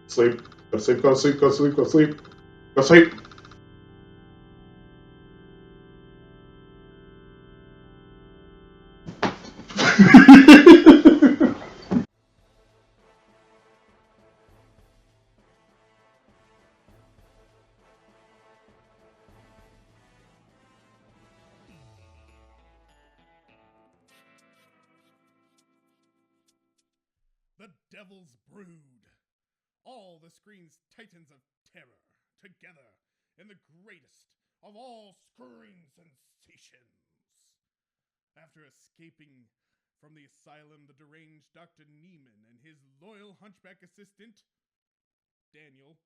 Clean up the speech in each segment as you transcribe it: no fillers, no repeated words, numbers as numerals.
Sleep. Go sleep, go sleep, go sleep, go sleep. Go sleep. The Devil's Brood. All the screen's titans of terror together in the greatest of all screen sensations. After escaping from the asylum, the deranged Dr. Niemann and his loyal hunchback assistant, Daniel,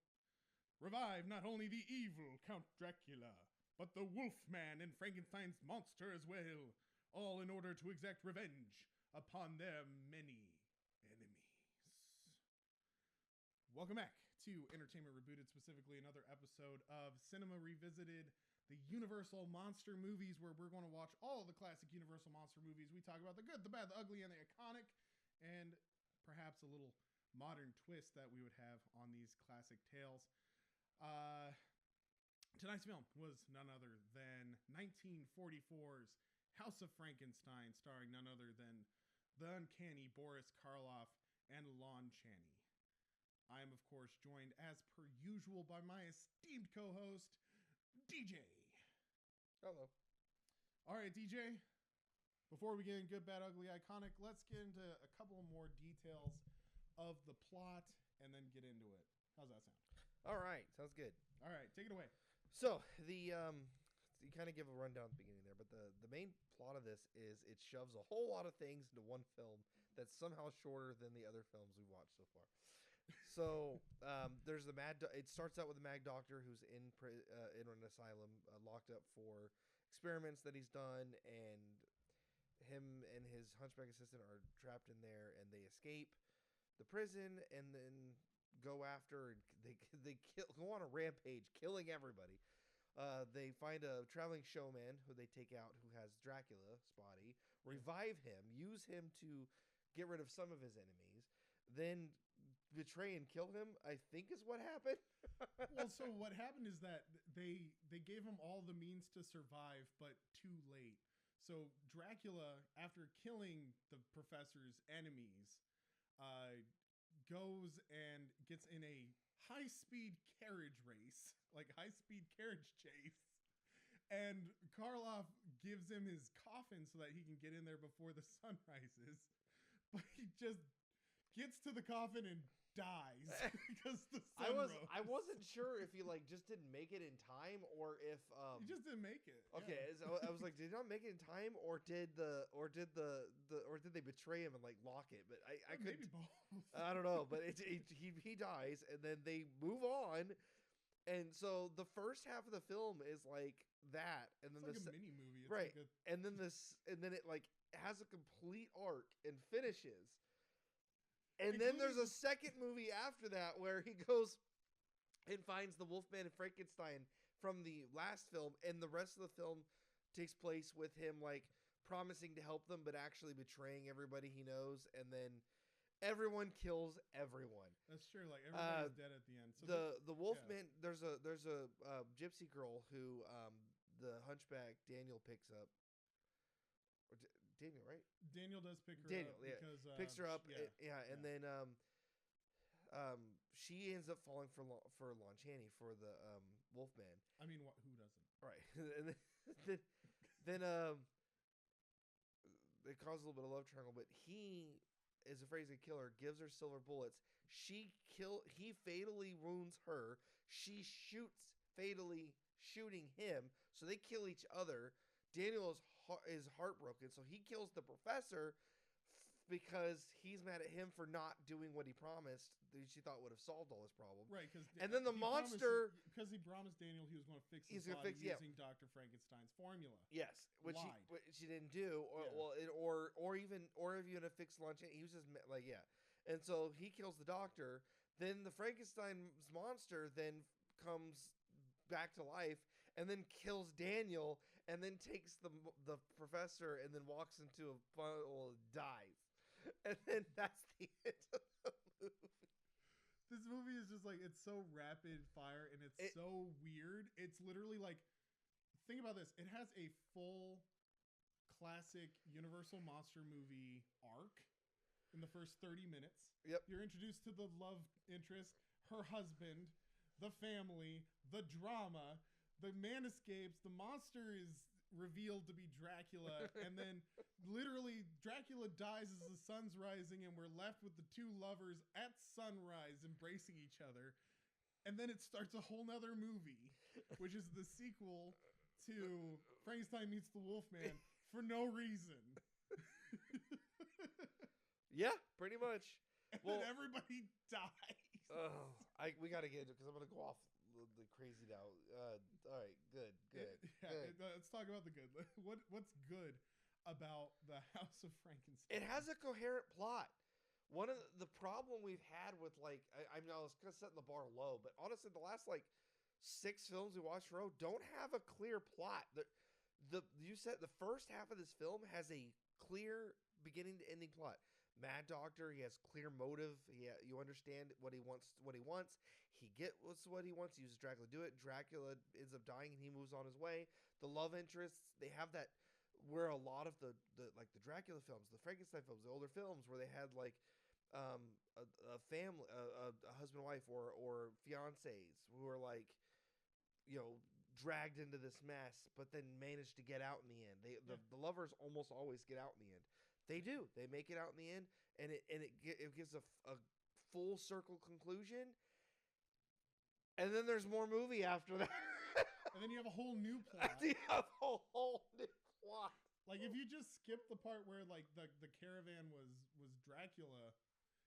revive not only the evil Count Dracula, but the Wolf Man and Frankenstein's monster as well, all in order to exact revenge upon their many enemies. Welcome back to Entertainment Rebooted, specifically another episode of Cinema Revisited, the Universal Monster movies, where we're going to watch all the classic Universal Monster movies. We talk about the good, the bad, the ugly, and the iconic, and perhaps a little modern twist that we would have on these classic tales. Tonight's film was none other than 1944's House of Frankenstein, starring none other than the uncanny Boris Karloff and Lon Chaney. I am, of course, joined as per usual by my esteemed co-host, DJ. Hello. All right, DJ, before we get in good, bad, ugly, iconic, let's get into a couple more details of the plot and then get into it. How's that sound? All right, sounds good. All right, take it away. So you kind of give a rundown at the beginning there, but the main plot of this is it shoves a whole lot of things into one film that's somehow shorter than the other films we've watched so far. So there's the it starts out with the Mad Doctor who's in an asylum, locked up for experiments that he's done, and him and his hunchback assistant are trapped in there, and they escape the prison and then go after, they go on a rampage, killing everybody. They find a traveling showman who they take out, who has Dracula's body, revive him, use him to get rid of some of his enemies, then betray and kill him, I think is what happened. Well, so what happened is that they gave him all the means to survive, but too late. So Dracula, after killing the professor's enemies, goes and gets in a high-speed carriage race, like high-speed carriage chase, and Karloff gives him his coffin so that he can get in there before the sun rises, but he just gets to the coffin and dies because the sun rose. I wasn't sure if he just didn't make it in time, or if he just didn't make it. Okay, yeah. So I was like, did he not make it in time, or did they betray him and lock it? But I couldn't. Maybe both. I don't know, but he dies, and then they move on, and so the first half of the film is like that, and then it's like a mini movie, it's right? Like and then it has a complete arc and finishes. And then there's a second movie after that where he goes and finds the Wolf Man and Frankenstein from the last film, and the rest of the film takes place with him promising to help them but actually betraying everybody he knows, and then everyone kills everyone. That's true. Everybody's dead at the end. So the Wolf Man, there's a gypsy girl who the hunchback Daniel picks up. Daniel, right? Daniel does pick her Daniel, up yeah. because Picks her up, and then she ends up falling for Lon Chaney, for the Wolfman. I mean, who doesn't? Right, and then it causes a little bit of love triangle, but he is afraid he's gonna kill her. Gives her silver bullets. He fatally wounds her. She shoots, fatally shooting him. So they kill each other. Daniel is heartbroken, so he kills the professor because he's mad at him for not doing what he promised that she thought would have solved all his problems. Right, and then the monster, because he promised Daniel he was going to fix his body using Dr. Frankenstein's formula. Yes, which she didn't do, or even to fix lunch. He was just and so he kills the doctor. Then the Frankenstein's monster then comes back to life and then kills Daniel. And then takes the professor and then walks into a funnel and dies. And then that's the end of the movie. This movie is just it's so rapid fire and it's so weird. It's literally like, think about this. It has a full classic Universal monster movie arc in the first 30 minutes. Yep. You're introduced to the love interest, her husband, the family, the drama. The man escapes. The monster is revealed to be Dracula. And then literally Dracula dies as the sun's rising and we're left with the two lovers at sunrise embracing each other. And then it starts a whole nother movie, which is the sequel to Frankenstein Meets the Wolf Man for no reason. Yeah, pretty much. And Well, then everybody dies. We got to get into it because I'm going to go off the crazy now. All right, good. Let's talk about the good. What's good about the House of Frankenstein? It has a coherent plot. One of the problem we've had with like I was kind of setting the bar low, but honestly, the last like 6 films we watched in a row don't have a clear plot. You said the first half of this film has a clear beginning to ending plot. Mad Doctor, he has clear motive. You understand what he wants. He gets what he wants. He uses Dracula to do it. Dracula ends up dying and he moves on his way. The love interests, they have that where a lot of the Dracula films, the Frankenstein films, the older films where they had like a family, a husband and wife or fiancés who are like, dragged into this mess, but then manage to get out in the end. The lovers almost always get out in the end. They do. They make it out in the end, and it gives a full circle conclusion. And then there's more movie after that. And then you have a whole new plot. You have a whole new plot. Like if you just skip the part where like the caravan was Dracula,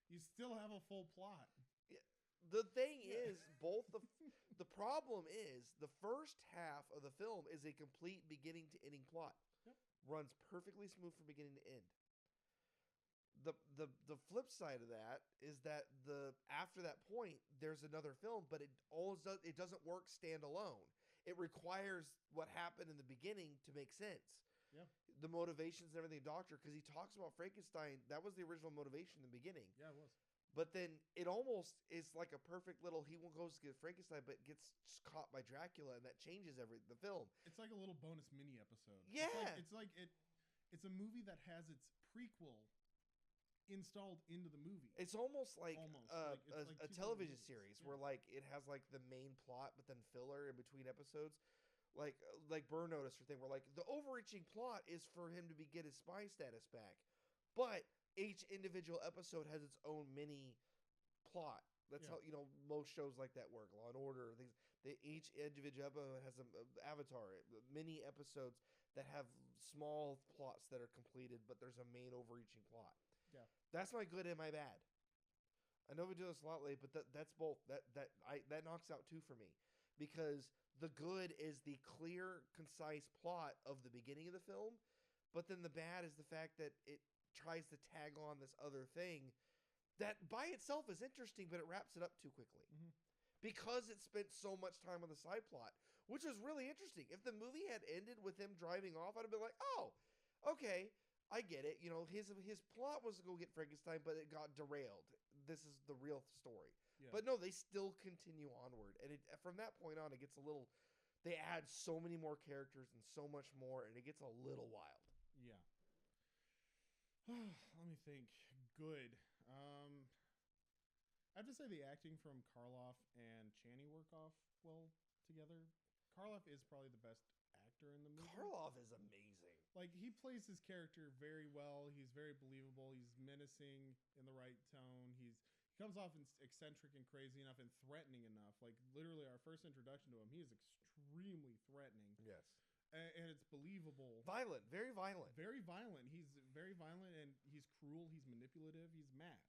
you still have a full plot. Yeah. The thing is, the problem is the first half of the film is a complete beginning to ending plot. Yep. Runs perfectly smooth from beginning to end. The flip side of that is that after that point there's another film, but it doesn't work standalone. It requires what happened in the beginning to make sense. Yeah. The motivations and everything, Doctor, because he talks about Frankenstein. That was the original motivation in the beginning. Yeah, it was. But then it almost is like a perfect little. He goes to get Frankenstein, but gets caught by Dracula, and that changes the film. It's like a little bonus mini episode. Yeah, it's a movie that has its prequel installed into the movie. It's almost like a television movies. series Yeah. where like it has like the main plot, but then filler in between episodes, like Burn Notice or thing where like the overreaching plot is for him to get his spy status back, but each individual episode has its own mini plot. That's how most shows like that work. Law and Order, things. Each individual episode has an avatar, mini episodes that have small plots that are completed, but there's a main overreaching plot. Yeah, that's my good and my bad. I know we do this a lot late, but that's both. That knocks out 2 for me, because the good is the clear, concise plot of the beginning of the film, but then the bad is the fact that it tries to tag on this other thing that by itself is interesting, but it wraps it up too quickly. Mm-hmm. Because it spent so much time on the side plot, which was really interesting. If the movie had ended with him driving off, I'd have been like, oh, okay, I get it. His plot was to go get Frankenstein, but it got derailed. This is the real story. Yeah. But no, they still continue onward. And from that point on, it gets a little... They add so many more characters and so much more, and it gets a little wild. Yeah. Let me think. Good. I have to say the acting from Karloff and Chaney work off well together. Karloff is probably the best actor in the movie. Karloff is amazing. Like, he plays his character very well. He's very believable. He's menacing in the right tone. He comes off eccentric and crazy enough and threatening enough. Like, literally, our first introduction to him, he is extremely threatening. Yes. And it's believable. Violent. Very violent. Very violent. He's very violent, and he's cruel. He's manipulative. He's mad.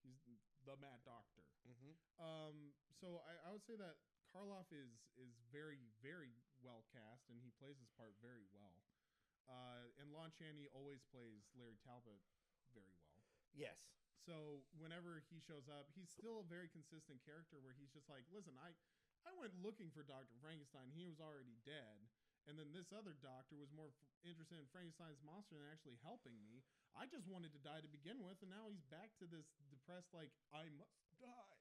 He's the Mad Doctor. Mm-hmm. So I would say that Karloff is very, very well cast, and he plays his part very well. And Lon Chaney always plays Larry Talbot very well. Yes. So whenever he shows up, he's still a very consistent character where he's just like, listen, I went looking for Dr. Frankenstein. He was already dead. And then this other doctor was more interested in Frankenstein's monster than actually helping me. I just wanted to die to begin with, and now he's back to this depressed, like, I must die.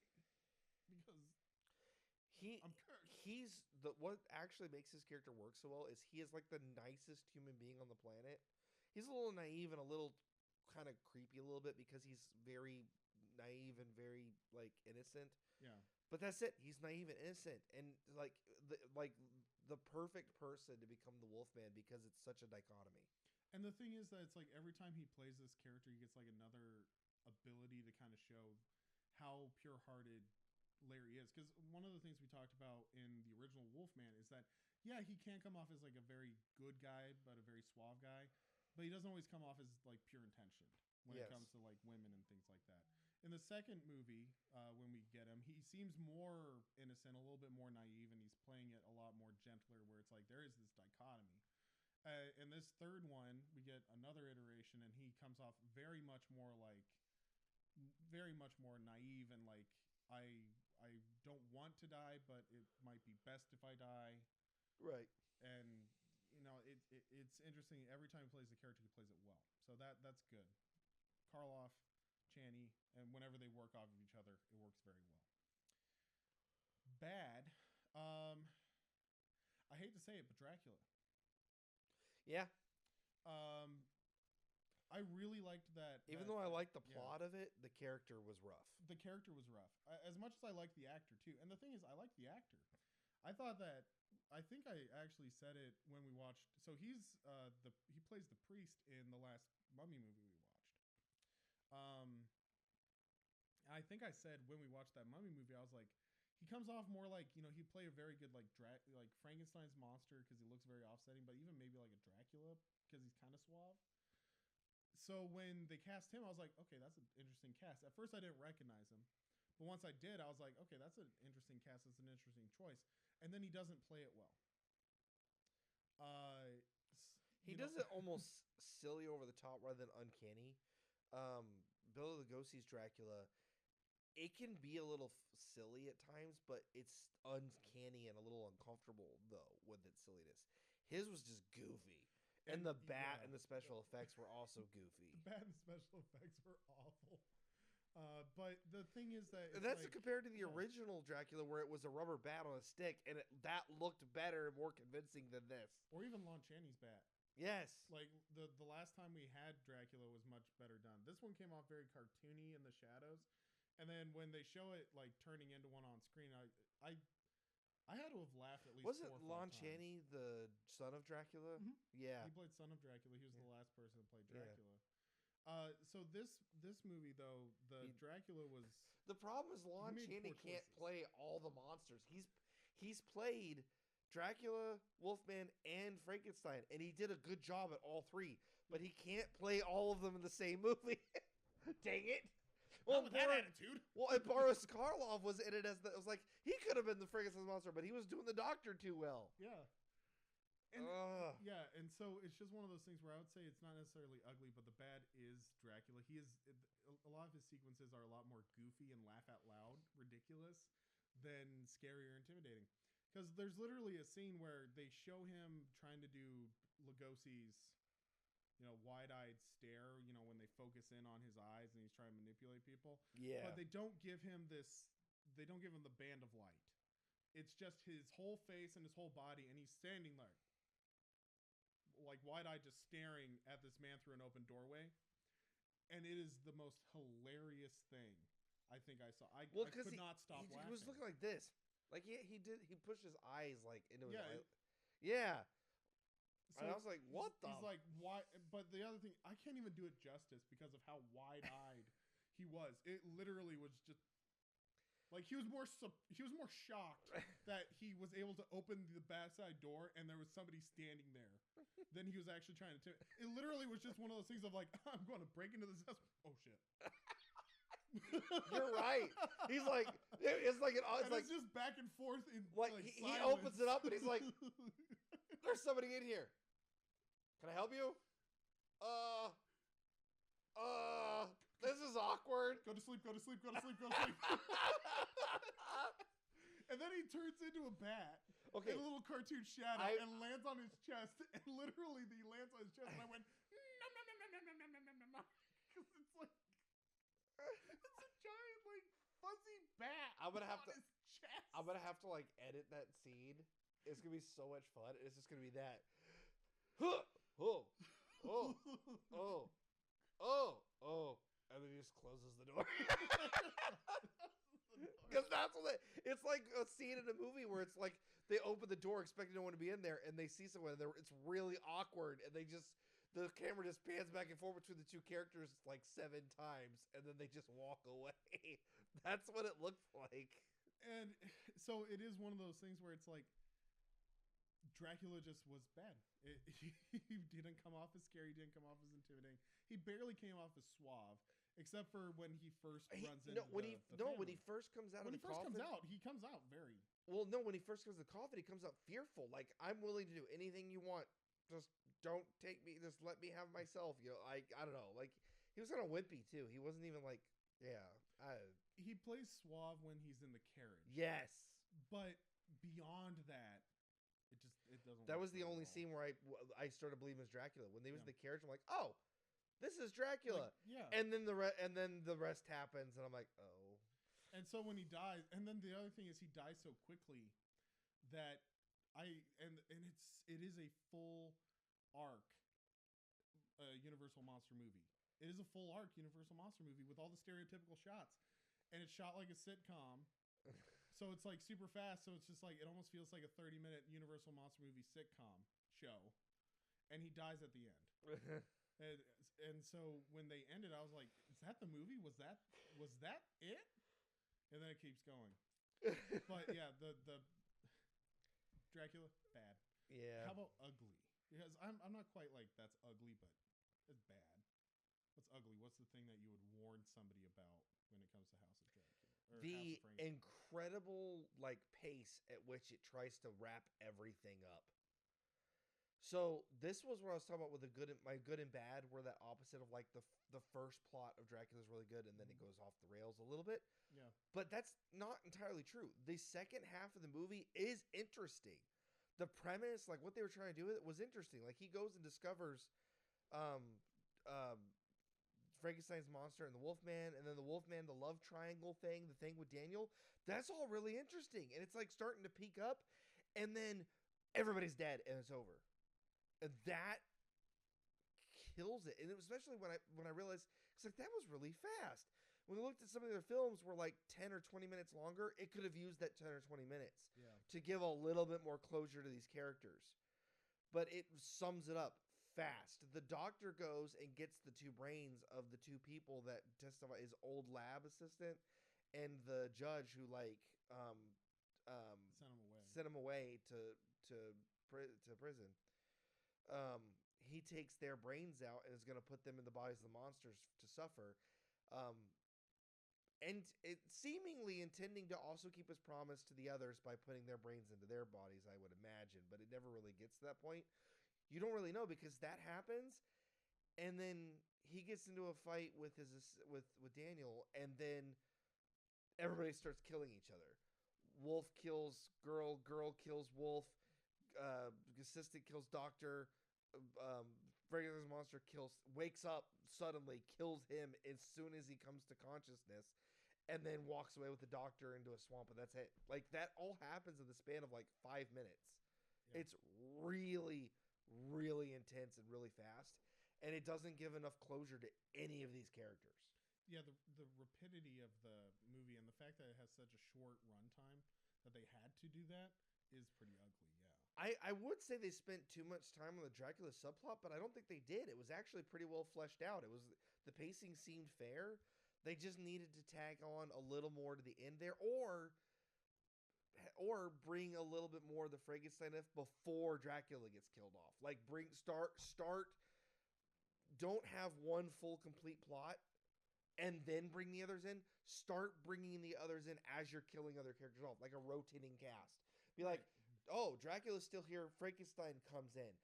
because He I'm cursed. he's the what actually makes his character work so well is he is like the nicest human being on the planet. He's a little naive and a little kind of creepy a little bit because he's very naive and very like innocent. Yeah. But that's it. He's naive and innocent and the perfect person to become the Wolfman because it's such a dichotomy. And the thing is that it's like every time he plays this character, he gets like another ability to kind of show how pure-hearted Larry is. Because one of the things we talked about in the original Wolfman is that, yeah, he can come off as like a very good guy, but a very suave guy. But he doesn't always come off as like pure intention when it Yes. comes to like women and things like that. In the second movie, when we get him, he seems more innocent, a little bit more naive, and he's playing it a lot more gentler. Where it's like there is this dichotomy. In this third one, we get another iteration, and he comes off very much more naive and like I don't want to die, but it might be best if I die. Right. And it's interesting. Every time he plays the character, he plays it well. So that's good. Karloff, Chaney, and whenever they work off of each other, it works very well. Bad. I hate to say it, but Dracula. Yeah. I really liked that. Even though I liked the yeah. plot of it, the character was rough. The character was rough. As much as I liked the actor too. And the thing is, I liked the actor. I thought that. I think I actually said it when we watched. So he plays the priest in the last Mummy movie we watched. I think I said when we watched that Mummy movie, I was like, he comes off more like he'd play a very good like Frankenstein's monster because he looks very offsetting, but even maybe like a Dracula because he's kind of suave. So when they cast him, I was like, okay, that's an interesting cast. At first, I didn't recognize him, but once I did, I was like, okay, that's an interesting cast. It's an interesting choice. And then he doesn't play it well. He does it almost silly over the top rather than uncanny. Bela Lugosi's Dracula, it can be a little silly at times, but it's uncanny and a little uncomfortable though with its silliness. His was just goofy. And the bat and the special effects were also goofy. The bat and special effects were awful. But the thing is that that's compared to the original Dracula, where it was a rubber bat on a stick, and that looked better and more convincing than this. Or even Lon Chaney's bat. Yes. Like the last time we had Dracula was much better done. This one came off very cartoony in the shadows, and then when they show it like turning into one on screen, I had to have laughed at least. Was it 4 or 5 Lon times. Chaney, the son of Dracula? Mhm. Yeah. He played son of Dracula. He was the last person to play Yeah. Dracula. So this movie though, Dracula was. The problem is Lon made Chaney poor can't choices. play all the monsters. He's played Dracula, Wolfman, and Frankenstein, and he did a good job at all 3. But he can't play all of them in the same movie. Dang it! Well, with that attitude. Well, and Boris Karloff was in it as it was like he could have been the Frankenstein monster, but he was doing the doctor too well. Yeah. And, yeah, and so it's just one of those things where I would say it's not necessarily ugly, but the bad is Dracula. He is a lot of his sequences are a lot more goofy and laugh out loud, ridiculous, than scary or intimidating. Because there's literally a scene where they show him trying to do Lugosi's, wide-eyed stare. When they focus in on his eyes and he's trying to manipulate people. Yeah. But they don't give him this. They don't give him the band of light. It's just his whole face and his whole body, and he's standing there. Like wide-eyed, just staring at this man through an open doorway, and it is the most hilarious thing I think I saw. I could not stop laughing. He was looking like this, like he pushed his eyes like into his eye. So and I was like, what the? He's like, why? But the other thing, I can't even do it justice because of how wide-eyed he was. It literally was just like he was more shocked that he was able to open the backside door and there was somebody standing there than he was actually trying to. It literally was just one of those things of like, I'm going to break into this house. Oh shit. You're right. He's like, it's like it's just back and forth in like he opens it up and he's like, there's somebody in here. Can I help you? This is awkward. Go to sleep. And then he turns into a bat. Okay. In a little cartoon shadow and lands on his chest. And literally, he lands on his chest. And I went, nom. Because it's like, it's a giant, like, fuzzy he bat I'm gonna have on to- his chest? I'm gonna have to like edit that scene. It's gonna be so much fun. It's just gonna be that. Oh, oh, oh, oh, and then he just closes the door. Because that's what it's like a scene in a movie where it's like they open the door expecting no one to be in there, and they see someone there. It's really awkward, and the camera just pans back and forth between the two characters like 7 times, and then they just walk away. That's what it looks like. And so it is one of those things where it's like Dracula just was bad. He didn't come off as scary. He didn't come off as intimidating. He barely came off as suave, except for when he first runs into when the he family. first comes out When of he the first coffin. he comes out very. Well, no, when he first comes to the coffin, he comes out fearful. Like, I'm willing to do anything you want. Just don't take me. Just let me have myself. You know, I don't know. Like, he was kind of wimpy too. He wasn't even like, He plays suave when he's in the carriage. Yes. But beyond that, it doesn't. That work was the very only well. scene where I started believing it was Dracula. When they was in Yeah. the carriage, I'm like, oh, this is Dracula. Like, yeah. And then the rest happens, and I'm like, oh. And so when he dies, and then the other thing is he dies so quickly that it is a full arc Universal monster movie. It is a full arc Universal monster movie with all the stereotypical shots, and it's shot like a sitcom. So it's like super fast. So it's just like it almost feels like a 30-minute Universal monster movie sitcom show, and he dies at the end. And so when they ended, I was like, "Is that the movie? Was that it?" And then it keeps going. But yeah, the Dracula bad. Yeah. How about ugly? Because I'm not quite like that's ugly, but it's bad. What's ugly? What's the thing that you would warn somebody about when it comes to House of Dracula? Or The House of Frankenstein? incredible like pace at which it tries to wrap everything up. So this was what I was talking about with my good and bad, where that opposite of like the first plot of Dracula is really good, and then it goes off the rails a little bit. Yeah. But that's not entirely true. The second half of the movie is interesting. The premise, like what they were trying to do with it, was interesting. Like he goes and discovers Frankenstein's monster and the Wolf Man, and then the Wolf Man, the love triangle thing, the thing with Daniel. That's all really interesting, and it's like starting to peak up, and then everybody's dead and it's over, and that kills it. And especially when I realized it's like that was really fast. When we looked at some of the other films were like 10 or 20 minutes longer, it could have used that 10 or 20 minutes to give a little bit more closure to these characters. But it sums it up fast. The doctor goes and gets the 2 brains of the 2 people that testify, his old lab assistant and the judge who like sent him away to prison. He takes their brains out and is going to put them in the bodies of the monsters to suffer. And it seemingly intending to also keep his promise to the others by putting their brains into their bodies, I would imagine, but it never really gets to that point. You don't really know because that happens, and then he gets into a fight with Daniel, and then everybody starts killing each other. Wolf kills girl, girl kills wolf, assistant kills doctor, Frankenstein's monster wakes up suddenly, kills him as soon as he comes to consciousness, and then walks away with the doctor into a swamp, and that's it. Like, that all happens in the span of like 5 minutes. Yeah. It's really, really intense and really fast, and it doesn't give enough closure to any of these characters. Yeah, the rapidity of the movie and the fact that it has such a short runtime that they had to do that is pretty ugly. I would say they spent too much time on the Dracula subplot, but I don't think they did. It was actually pretty well fleshed out. The pacing seemed fair. They just needed to tag on a little more to the end there, or bring a little bit more of the Frankenstein before Dracula gets killed off. Like start. Don't have one full complete plot and then bring the others in. Start bringing the others in as you're killing other characters off, like a rotating cast. Be like, oh, Dracula's still here. Frankenstein comes in.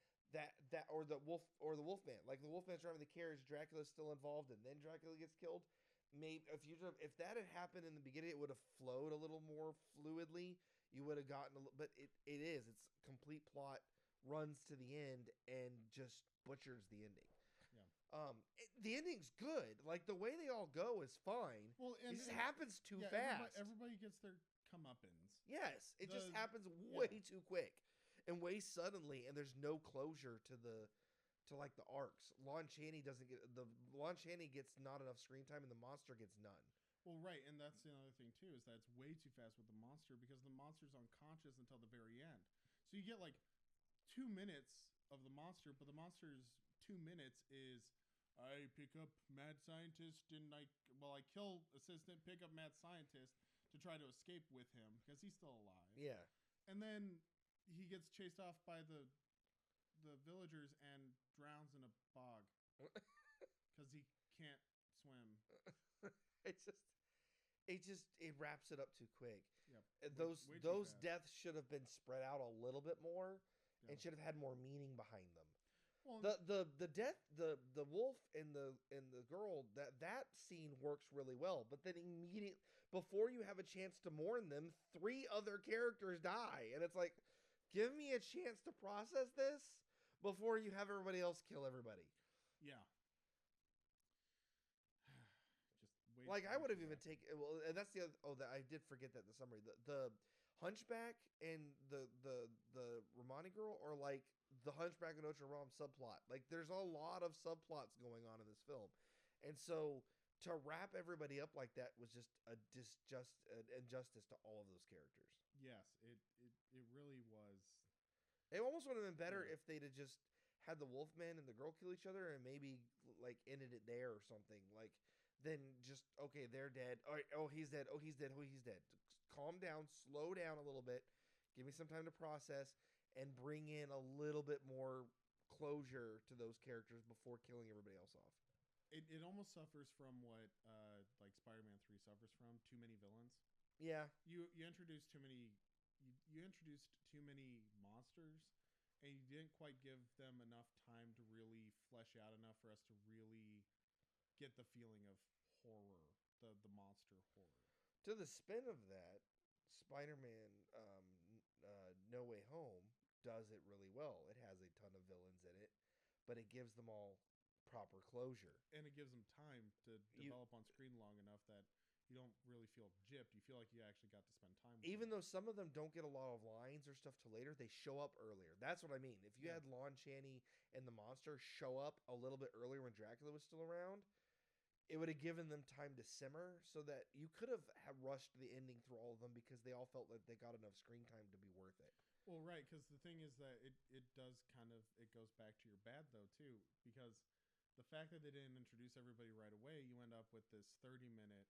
Or the Wolfman. Like the Wolfman's driving the carriage, Dracula's still involved, and then Dracula gets killed. Maybe if that had happened in the beginning, it would have flowed a little more fluidly. You would have gotten but it's complete plot runs to the end and just butchers the ending. The ending's good. Like the way they all go is fine. Well, It just happens too fast. Everybody gets their comeuppance. Yes, it just happens way too quick and way suddenly, and there's no closure to like the arcs. Lon Chaney gets not enough screen time, and the monster gets none. Well, right, and that's another thing too, is that it's way too fast with the monster because the monster's unconscious until the very end. So you get like 2 minutes of the monster, but the monster's 2 minutes is I pick up mad scientist and I kill assistant, pick up mad scientist to try to escape with him because he's still alive. Yeah. And then he gets chased off by the villagers and drowns in a bog because he can't swim. It wraps it up too quick. Yep. Way Those too fast. deaths should have been spread out a little bit more and Yeah. should have had more meaning behind them. Well, The death, the wolf and the girl, that scene works really well, but then immediately before you have a chance to mourn them, 3 other characters die, and it's like, give me a chance to process this before you have everybody else kill everybody. yeah. Just way Like too I would have much even of that. taken. Well, and that's the other. Oh, that I did forget that in the summary. The hunchback and the Romani girl are like the hunchback and Notre Dame subplot. Like there's a lot of subplots going on in this film, and so to wrap everybody up like that was just an injustice to all of those characters. Yes, it really was. It almost would have been better Yeah. if they'd have just had the Wolfman and the girl kill each other and maybe like ended it there or something. Like then just okay, they're dead. All right, oh he's dead. Oh he's dead. Oh he's dead. Calm down, slow down a little bit. Give me some time to process and bring in a little bit more closure to those characters before killing everybody else off. It almost suffers from what like Spider-Man 3 suffers from, too many villains. Yeah. You introduced too many you introduced too many monsters and you didn't quite give them enough time to really flesh out enough for us to really get the feeling of horror, the monster horror. To the spin of that, Spider-Man No Way Home does it really well. It has a ton of villains in it, but it gives them all proper closure. And it gives them time to develop on screen long enough that you don't really feel gypped. You feel like you actually got to spend time with Even them. though some of them don't get a lot of lines or stuff till later, they show up earlier. That's what I mean. If you Yeah. had Lon Chaney and the monster show up a little bit earlier when Dracula was still around, it would have given them time to simmer so that you could have rushed the ending through all of them because they all felt like they got enough screen time to be worth it. Well, right, because the thing is that it does kind of, it goes back to your bad, though, too, because the fact that they didn't introduce everybody right away, you end up with this 30-minute,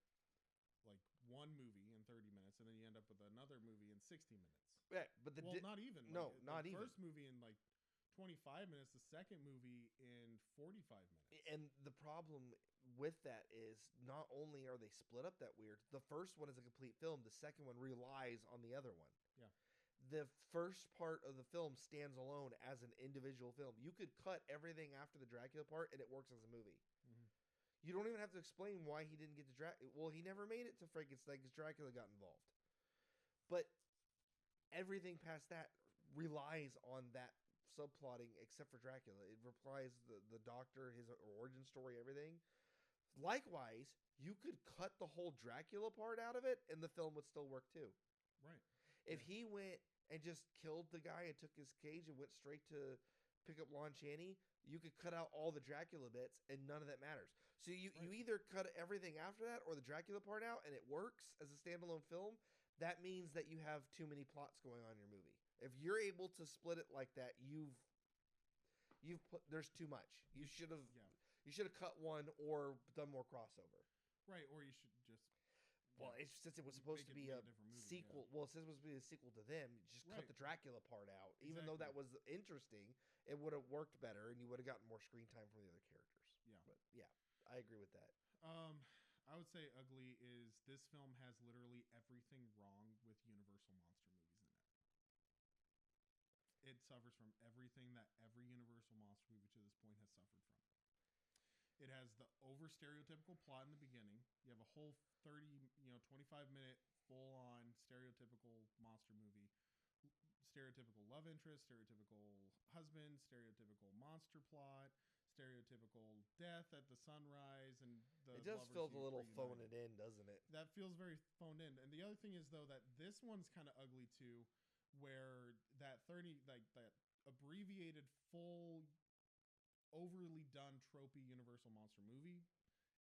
like, one movie in 30 minutes, and then you end up with another movie in 60 minutes. Yeah, but Not even. No, Like, not the even. first movie in, like, 25 minutes, the second movie in 45 minutes. And the problem with that is not only are they split up that weird, the first one is a complete film, the second one relies on the other one. Yeah. The first part of the film stands alone as an individual film. You could cut everything after the Dracula part and it works as a movie. Mm-hmm. You don't even have to explain why he didn't get to Dracula. Well, he never made it to Frankenstein because Dracula got involved. But everything past that relies on that subplotting except for Dracula. It relies the doctor, his origin story, everything. Likewise, you could cut the whole Dracula part out of it and the film would still work too. Right. If he went and just killed the guy and took his cage and went straight to pick up Lon Chaney, you could cut out all the Dracula bits and none of that matters. So you either cut everything after that or the Dracula part out and it works as a standalone film. That means that you have too many plots going on in your movie. If you're able to split it like that, there's too much. You should have cut one or done more crossover. Right, or you should just... Well, since it was supposed to be a different movie, sequel. Yeah. Well, since it was supposed to be a sequel to them, just cut the Dracula part out. Even though that was interesting, it would have worked better, and you would have gotten more screen time from the other characters. Yeah. But yeah, I agree with that. I would say ugly is this film has literally everything wrong with Universal monster movies in it. It suffers from everything that every Universal monster movie to this point has suffered from. It has the over stereotypical plot in the beginning. You have a whole 25-minute full-on stereotypical monster movie. Stereotypical love interest, stereotypical husband, stereotypical monster plot, stereotypical death at the sunrise, and the It does lovers feel a little reunited. phone it in, doesn't it? That feels very phoned in. And the other thing is though that this one's kind of ugly too, where that 30 like that abbreviated full overly done tropey Universal monster movie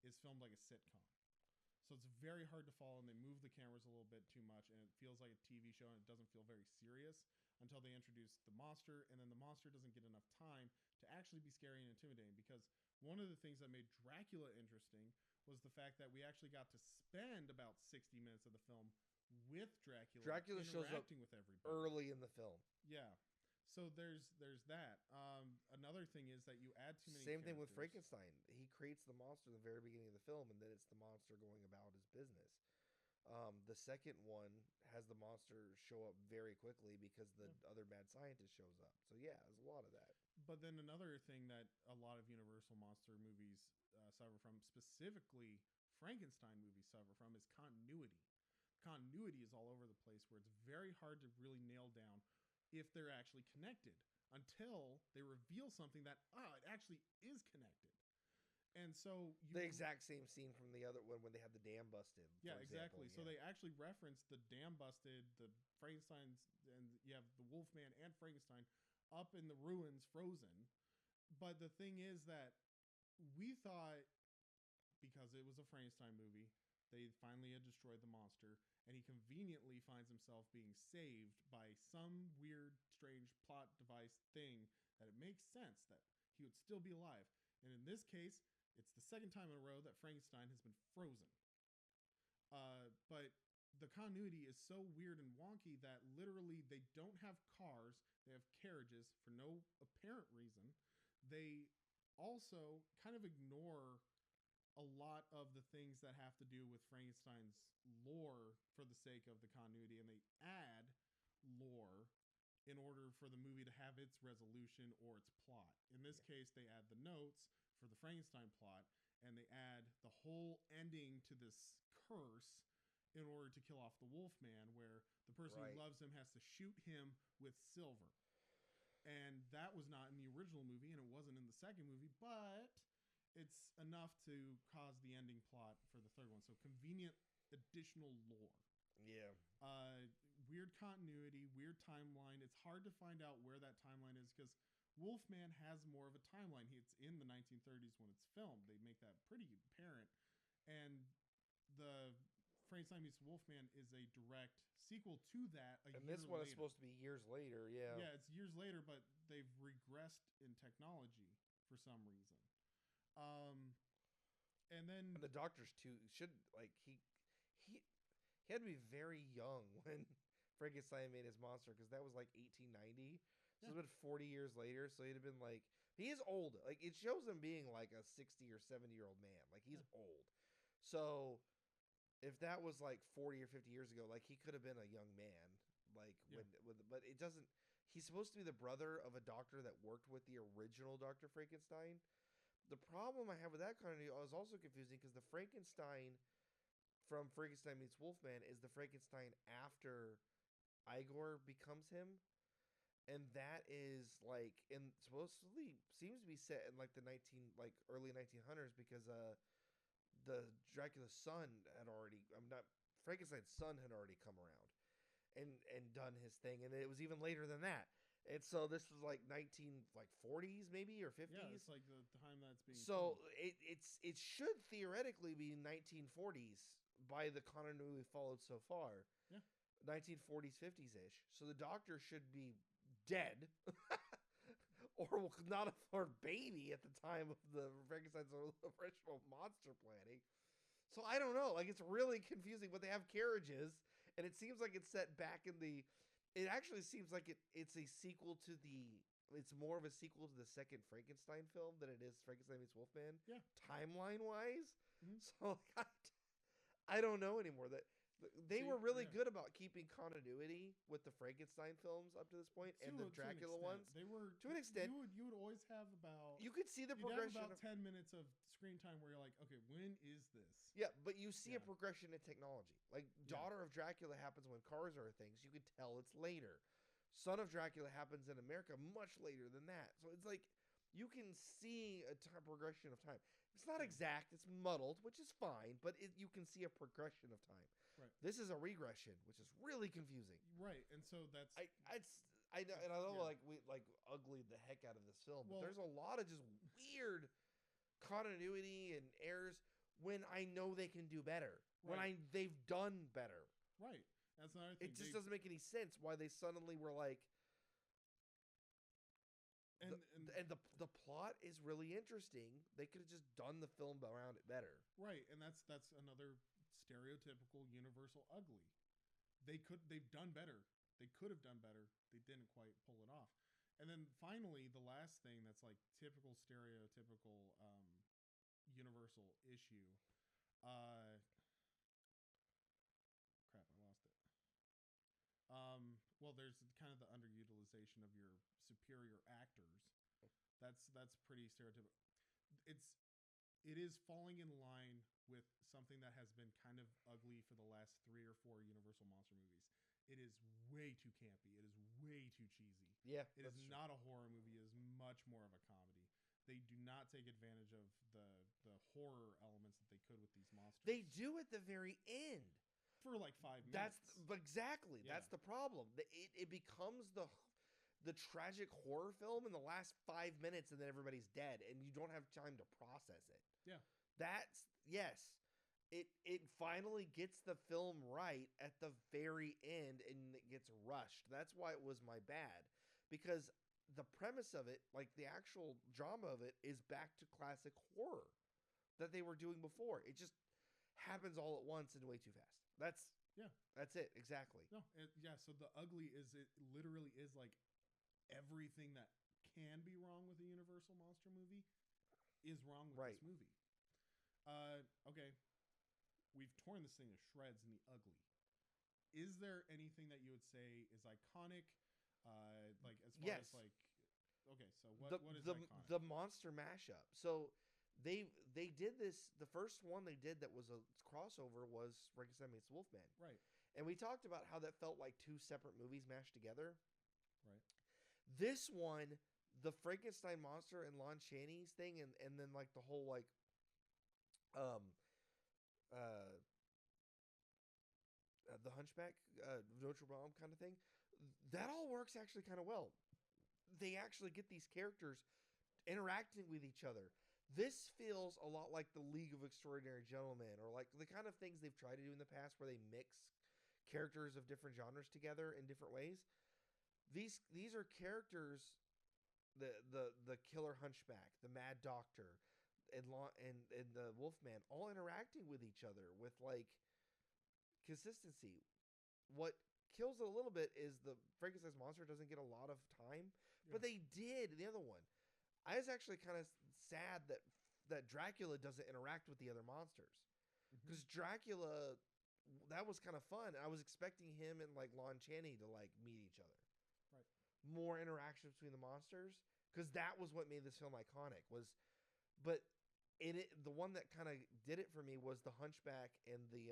is filmed like a sitcom. So it's very hard to follow, and they move the cameras a little bit too much, and it feels like a TV show, and it doesn't feel very serious until they introduce the monster, and then the monster doesn't get enough time to actually be scary and intimidating. Because one of the things that made Dracula interesting was the fact that we actually got to spend about 60 minutes of the film with Dracula. Dracula shows up interacting with everybody early in the film. Yeah. So there's that. Another thing is that you add too many. Same thing with characters. Frankenstein. He creates the monster at the very beginning of the film, and then it's the monster going about his business. The second one has the monster show up very quickly because the other mad scientist shows up. So yeah, there's a lot of that. But then another thing that a lot of Universal monster movies suffer from, specifically Frankenstein movies suffer from, is continuity. Continuity is all over the place, where it's very hard to really nail down if they're actually connected until they reveal something that it actually is connected. And so The exact same scene from the other one when they had the dam busted. Yeah, for exactly. example, So they actually reference the dam busted, the Frankenstein's, and you have the Wolf Man and Frankenstein up in the ruins, frozen. But the thing is that we thought, because it was a Frankenstein movie, they finally had destroyed the monster, and he conveniently finds himself being saved by some weird, strange plot device thing that it makes sense that he would still be alive. And in this case, it's the second time in a row that Frankenstein has been frozen. But the continuity is so weird and wonky that literally they don't have cars, they have carriages for no apparent reason. They also kind of ignore a lot of the things that have to do with Frankenstein's lore for the sake of the continuity, and they add lore in order for the movie to have its resolution or its plot. In this case, they add the notes for the Frankenstein plot, and they add the whole ending to this curse in order to kill off the Wolf Man, where the person who loves him has to shoot him with silver. And that was not in the original movie, and it wasn't in the second movie, but it's enough to cause the ending plot for the third one. So convenient additional lore. Yeah. Weird continuity, weird timeline. It's hard to find out where that timeline is because Wolfman has more of a timeline. It's in the 1930s when it's filmed. They make that pretty apparent. And the Frankenstein meets Wolfman is a direct sequel to that. And this one is supposed to be years later. Yeah. Yeah, it's years later, but they've regressed in technology for some reason. And then the doctors too should he had to be very young when Frankenstein made his monster, because that was like 1890. So it's been 40 years later. So he'd have been like, he is old. Like it shows him being like a 60 or 70-year-old man. Like he's old. So if that was like 40 or 50 years ago, like he could have been a young man. Like but it doesn't. He's supposed to be the brother of a doctor that worked with the original Dr. Frankenstein. The problem I have with that continuity is also confusing because the Frankenstein from Frankenstein meets Wolfman is the Frankenstein after Igor becomes him. And that is like, and supposedly seems to be set in like the early 1900s because the Dracula's son had already, Frankenstein's son had already come around and done his thing, and it was even later than that. And so this was like 40s maybe or 50s. Yeah, it's like the time that's being. So it should theoretically be 1940s by the continuity we followed so far. Yeah. 1940s, 50s ish. So the doctor should be dead, or not a baby at the time of the Frankenstein's original monster planning. So I don't know. Like it's really confusing. But they have carriages, and it seems like it's set back in the. It actually seems like it's a sequel to the. It's more of a sequel to the second Frankenstein film than it is Frankenstein meets Wolfman. Yeah. Timeline wise, Mm-hmm. so I don't know anymore. That they were really good about keeping continuity with the Frankenstein films up to this point, and the Dracula ones. They were to an extent. You would always have about. You could see the you'd progression. Have about 10 minutes of screen time where you're like, okay, when is this? Yeah, but you see a progression in technology. Like Daughter of Dracula happens when cars are things. You could tell it's later. Son of Dracula happens in America much later than that. So it's like you can see a progression of time. It's not exact, it's muddled, which is fine, but you can see a progression of time. Right. This is a regression, which is really confusing. Right, and so that's I know, and I know, Yeah. we uglied the heck out of this film, but Well- there's a lot of just weird continuity and errors when I know they can do better. When Right. they've done better. right. That's another thing. It just doesn't make any sense why they suddenly were like. And, The plot is really interesting. They could have just done the film around it better. right, and that's another stereotypical universal ugly. They've done better. They could have done better. They didn't quite pull it off. And then finally, the last thing that's like typical stereotypical universal issue. Crap, I lost it. Well, there's kind of the underutilization of your superior actors. That's pretty stereotypical. It is falling in line with something that has been kind of ugly for the last 3 or 4 Universal monster movies. It is way too campy. It is way too cheesy. Yeah, It is not a horror movie. It is much more of a comedy. They do not take advantage of the horror elements that they could with these monsters. They do at the very end. For like 5 minutes. Exactly. Yeah. That's the problem. It becomes the tragic horror film in the last 5 minutes, and then everybody's dead, and you don't have time to process it. Yeah. That's yes. It finally gets the film right at the very end, and it gets rushed. That's why it was my bad, because the premise of it, like the actual drama of it, is back to classic horror that they were doing before. It just happens all at once and way too fast. That's it exactly. No, yeah. So the ugly it literally is like everything that can be wrong with a Universal monster movie is wrong with Right. this movie. Okay, we've torn this thing to shreds in the ugly. Is there anything that you would say is iconic? Like as far Yes. as like, okay, so what is iconic? The monster mashup. So they did this. The first one they did that was a crossover was Frankenstein meets Wolfman. Right. And we talked about how that felt like 2 separate movies mashed together. Right. This one, the Frankenstein monster and Lon Chaney's thing, and then like the whole like the hunchback Notre Dame kind of thing, that all works actually kind of well. They actually get these characters interacting with each other. This feels a lot like the League of Extraordinary Gentlemen, or like the kind of things they've tried to do in the past where they mix characters of different genres together in different ways. These are characters, the killer hunchback, the mad doctor, and the Wolfman, all interacting with each other with like consistency. What kills it a little bit is the Frankenstein's monster doesn't get a lot of time, but they did the other one. I was actually kind of sad that Dracula doesn't interact with the other monsters, because Dracula, that was kind of fun. I was expecting him and like Lon Chaney to like meet each other. Right. More interaction between the monsters, because that was what made this film iconic. But the one that kind of did it for me was the hunchback and the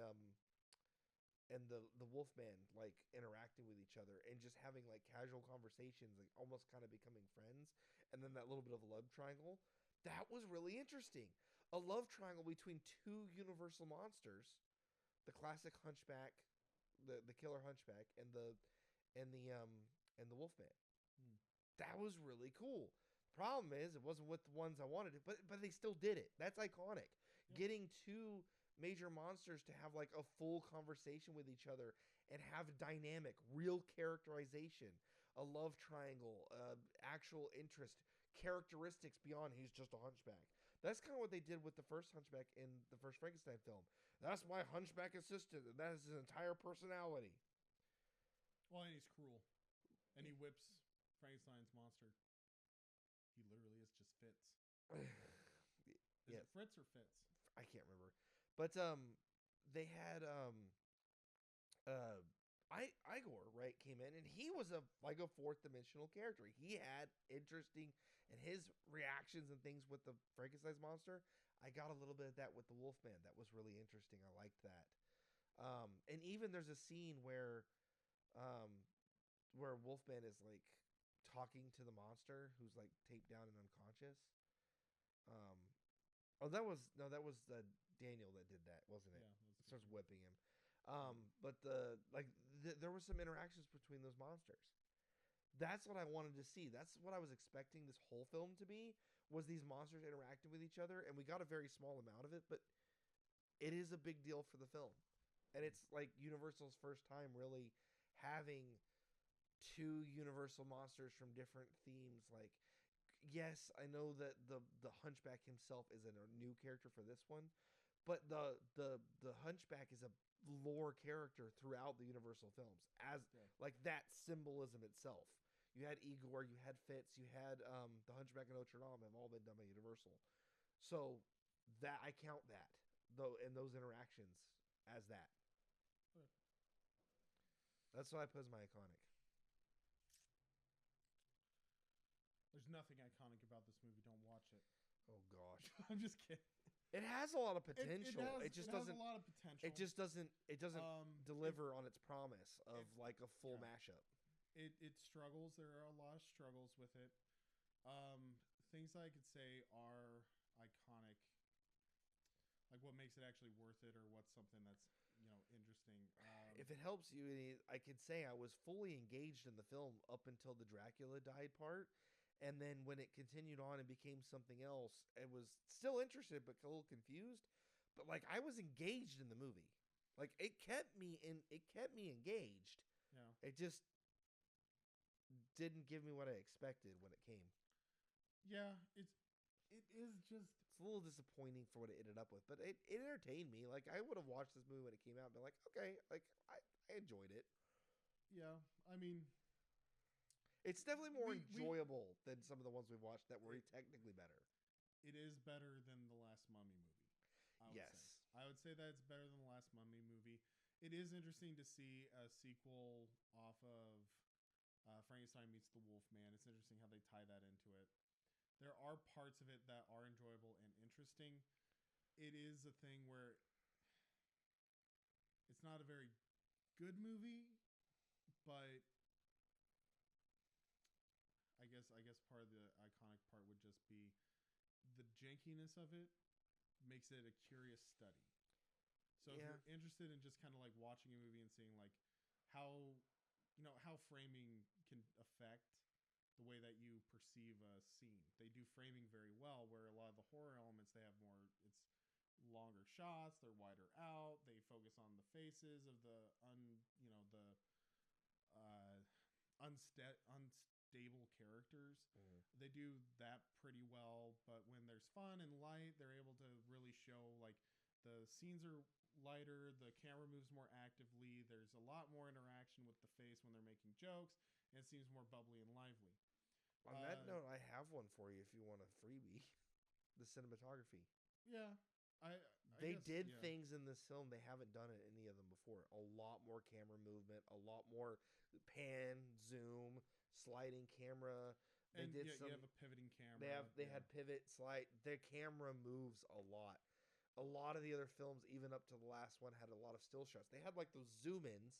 Wolfman like interacting with each other and just having like casual conversations, like almost kind of becoming friends, and then that little bit of a love triangle. That was really interesting. A love triangle between 2 universal monsters, the classic hunchback, the killer hunchback, and the Wolfman. That was really cool. Problem is, it wasn't with the ones I wanted, but they still did it. That's iconic. Yeah. Getting 2 major monsters to have like a full conversation with each other and have dynamic, real characterization, a love triangle, actual interest, characteristics beyond he's just a hunchback. That's kind of what they did with the first hunchback in the first Frankenstein film. That's my hunchback assistant, and that is his entire personality. Well, and he's cruel, and he whips Frankenstein's monster. He literally is just Fitz. Is it Fritz or Fitz? I can't remember. But they had Igor, right, came in, and he was a 4th dimensional character. He had interesting, and his reactions and things with the Frankenstein's monster, I got a little bit of that with the Wolfman. That was really interesting. I liked that. And even there's a scene where Wolfman is like talking to the monster who's like taped down and unconscious. That was Daniel that did that, wasn't it? Yeah. Starts whipping him. But there were some interactions between those monsters. That's what I wanted to see. That's what I was expecting this whole film to be, was these monsters interacting with each other, and we got a very small amount of it, but it is a big deal for the film. And it's like Universal's first time really having two Universal monsters from different themes. Like, yes, I know that the hunchback himself is a new character for this one, but the hunchback is a lore character throughout the Universal films as like that symbolism itself. You had Igor, you had Fitz, you had the Hunchback of Notre Dame have all been done by Universal. So that I count that though in those interactions as that. Okay. That's what I put as my iconic. There's nothing iconic about this movie. Don't watch it. Oh gosh. I'm just kidding. It has a lot of potential. It just doesn't. Has a lot of potential. It just doesn't. It doesn't deliver on its promise of like a full mashup. It struggles. There are a lot of struggles with it. Things I could say are iconic, like what makes it actually worth it, or what's something that's interesting. If it helps you, I could say I was fully engaged in the film up until the Dracula died part. And then when it continued on and became something else, I was still interested but a little confused. But like I was engaged in the movie. Like it kept me engaged. Yeah. It just didn't give me what I expected when it came. Yeah, it is just it's a little disappointing for what it ended up with, but it entertained me. Like I would have watched this movie when it came out and been like, okay, like I enjoyed it. Yeah. I mean, it's definitely more enjoyable than some of the ones we've watched that were technically better. It is better than the last Mummy movie. I would say that it's better than the last Mummy movie. It is interesting to see a sequel off of Frankenstein meets the Wolf Man. It's interesting how they tie that into it. There are parts of it that are enjoyable and interesting. It is a thing where it's not a very good movie, but I guess part of the iconic part would just be the jankiness of it makes it a curious study. So if you're interested in just kind of like watching a movie and seeing like how framing can affect the way that you perceive a scene. They do framing very well, where a lot of the horror elements they have it's longer shots, they're wider out, they focus on the faces of the unstable characters. They do that pretty well, but when there's fun and light, they're able to really show like the scenes are lighter, the camera moves more actively, there's a lot more interaction with the face when they're making jokes, and it seems more bubbly and lively. On that note, I have one for you if you want a freebie. The cinematography. Yeah. They did things in this film they haven't done in any of them before. A lot more camera movement, a lot more pan, zoom, sliding camera. You have a pivoting camera. They had pivot, slide. Their camera moves a lot. A lot of the other films, even up to the last one, had a lot of still shots. They had like those zoom-ins,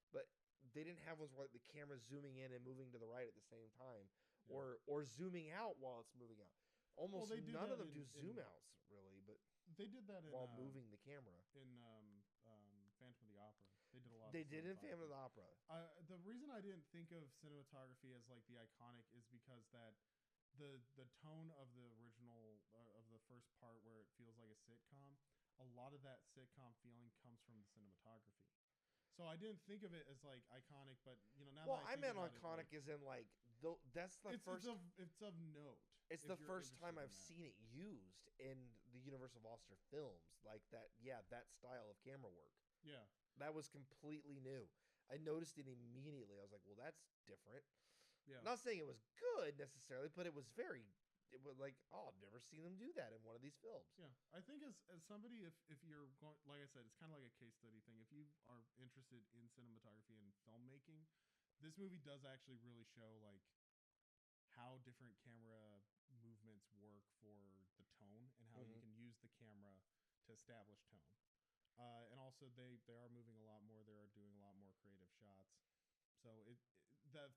but they didn't have ones where like the camera zooming in and moving to the right at the same time, or zooming out while it's moving out. Almost none of them do zoom outs really, but they did that while moving the camera in Phantom of the Opera. They did a lot. They did in Phantom of the Opera. The reason I didn't think of cinematography as like the iconic is because that the tone of the original of the first part where it feels like a sitcom, a lot of that sitcom feeling comes from the cinematography. So I didn't think of it as like iconic, but now. Well, I meant iconic as in like that's the first. It's of note. It's the first time I've seen it used in the Universal Monster films, like that. Yeah, that style of camera work. Yeah, that was completely new. I noticed it immediately. I was like, well, that's different. Yeah. Not saying it was good necessarily, but it was like, oh, I've never seen them do that in one of these films. Yeah. I think as somebody, if you're going, like I said, it's kind of like a case study thing. If you are interested in cinematography and filmmaking, this movie does actually really show like how different camera movements work for the tone and how you can use the camera to establish tone. And also they are moving a lot more. They are doing a lot more creative shots. So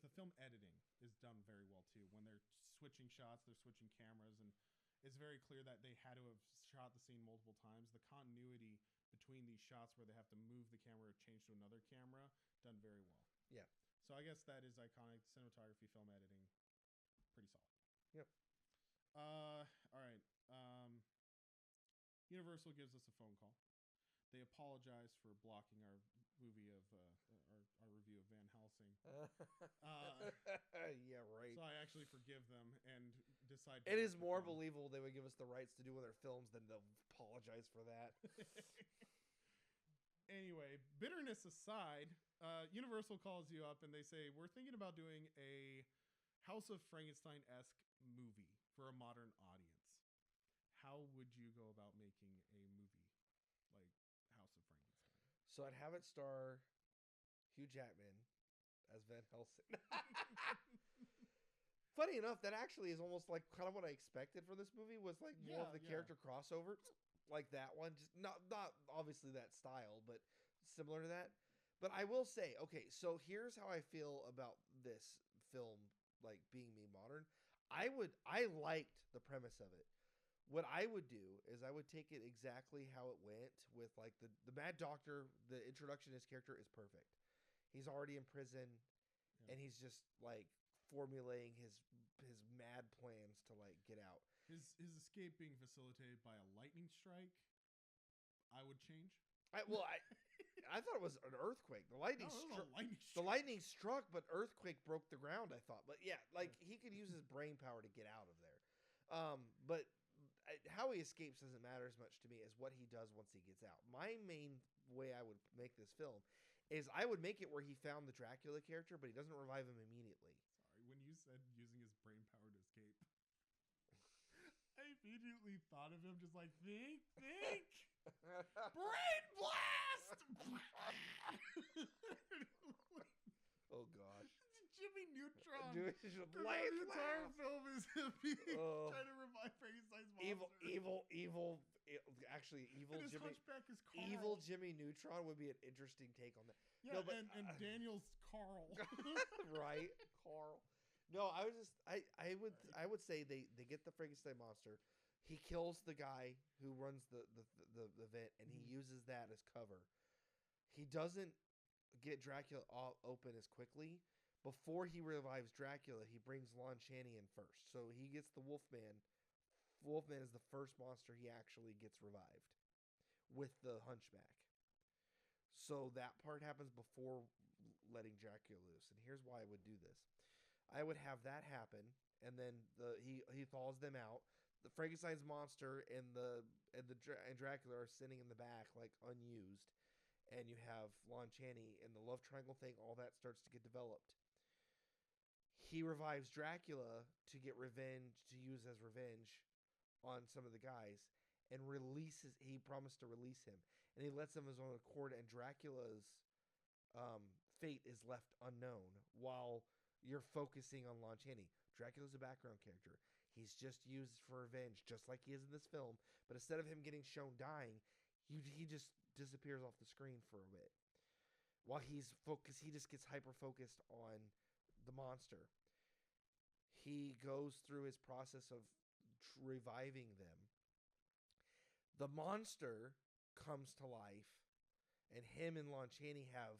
the film editing is done very well too. When they're switching shots, they're switching cameras, and it's very clear that they had to have shot the scene multiple times. The continuity between these shots where they have to move the camera or change to another camera, done very well. Yeah. So I guess that is iconic cinematography, film editing, pretty solid. Yep. All right. Universal gives us a phone call. They apologize for blocking our movie of our review of Van Helsing. Yeah, right. So I actually forgive them and decide. It is more believable they would give us the rights to do one of their films than to apologize for that. Anyway, bitterness aside, Universal calls you up and they say, we're thinking about doing a House of Frankenstein-esque movie for a modern audience. How would you go about making a movie like House of Frankenstein? So I'd have it star Hugh Jackman as Van Helsing. Funny enough, that actually is almost like kind of what I expected for this movie, was like more of the character crossover, like that one. Just not obviously that style, but similar to that. But I will say, okay, so here's how I feel about this film, like being me modern. I liked the premise of it. What I would do is I would take it exactly how it went with like the Mad Doctor. The introduction to his character is perfect. He's already in prison, and he's just like formulating his mad plans to like get out. His escape being facilitated by a lightning strike, I would change. I thought it was an earthquake. The lightning struck, but earthquake broke the ground, I thought. But yeah, like he could use his brain power to get out of there. But how he escapes doesn't matter as much to me as what he does once he gets out. My main way I would make this film is I would make it where he found the Dracula character, but he doesn't revive him immediately. Sorry, when you said using his brain power to escape, I immediately thought of him just like, think! Brain blast! Oh, gosh. Jimmy Neutron. The entire film is him trying to revive Frankenstein's monster. Evil and his hunchback is Carl. Evil Jimmy Neutron would be an interesting take on that. Yeah, no, but, and Daniel's Carl. Right, Carl. No, I would say they get the Frankenstein monster. He kills the guy who runs the vent, and he uses that as cover. He doesn't get Dracula open as quickly. Before he revives Dracula, he brings Lon Chaney in first. So he gets the Wolfman. Wolfman is the first monster he actually gets revived with the hunchback. So that part happens before letting Dracula loose. And here's why I would do this. I would have that happen, and then he thaws them out. The Frankenstein's monster and Dracula are sitting in the back like unused, and you have Lon Chaney and the love triangle thing. All that starts to get developed. He revives Dracula to get revenge, to use as revenge on some of the guys, and releases. He promised to release him, and he lets him his own accord. And Dracula's fate is left unknown while you're focusing on Lon Chaney. Dracula's a background character. He's just used for revenge, just like he is in this film. But instead of him getting shown dying, he just disappears off the screen for a bit. While he's focused, he just gets hyper focused on the monster. He goes through his process of reviving them. The monster comes to life, and him and Lon Chaney have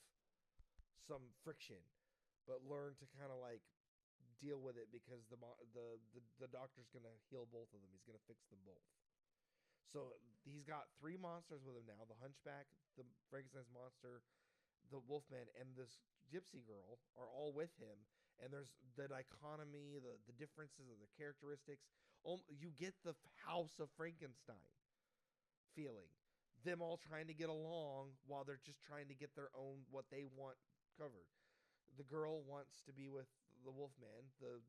some friction, but learn to kind of like deal with it because the doctor's gonna heal both of them. He's gonna fix them both. So he's got 3 monsters with him now: the Hunchback, the Frankenstein's monster, the Wolfman, and this gypsy girl are all with him. And there's the dichotomy, the differences of the characteristics. You get the House of Frankenstein feeling. Them all trying to get along while they're just trying to get their own, what they want covered. The girl wants to be with the Wolfman. The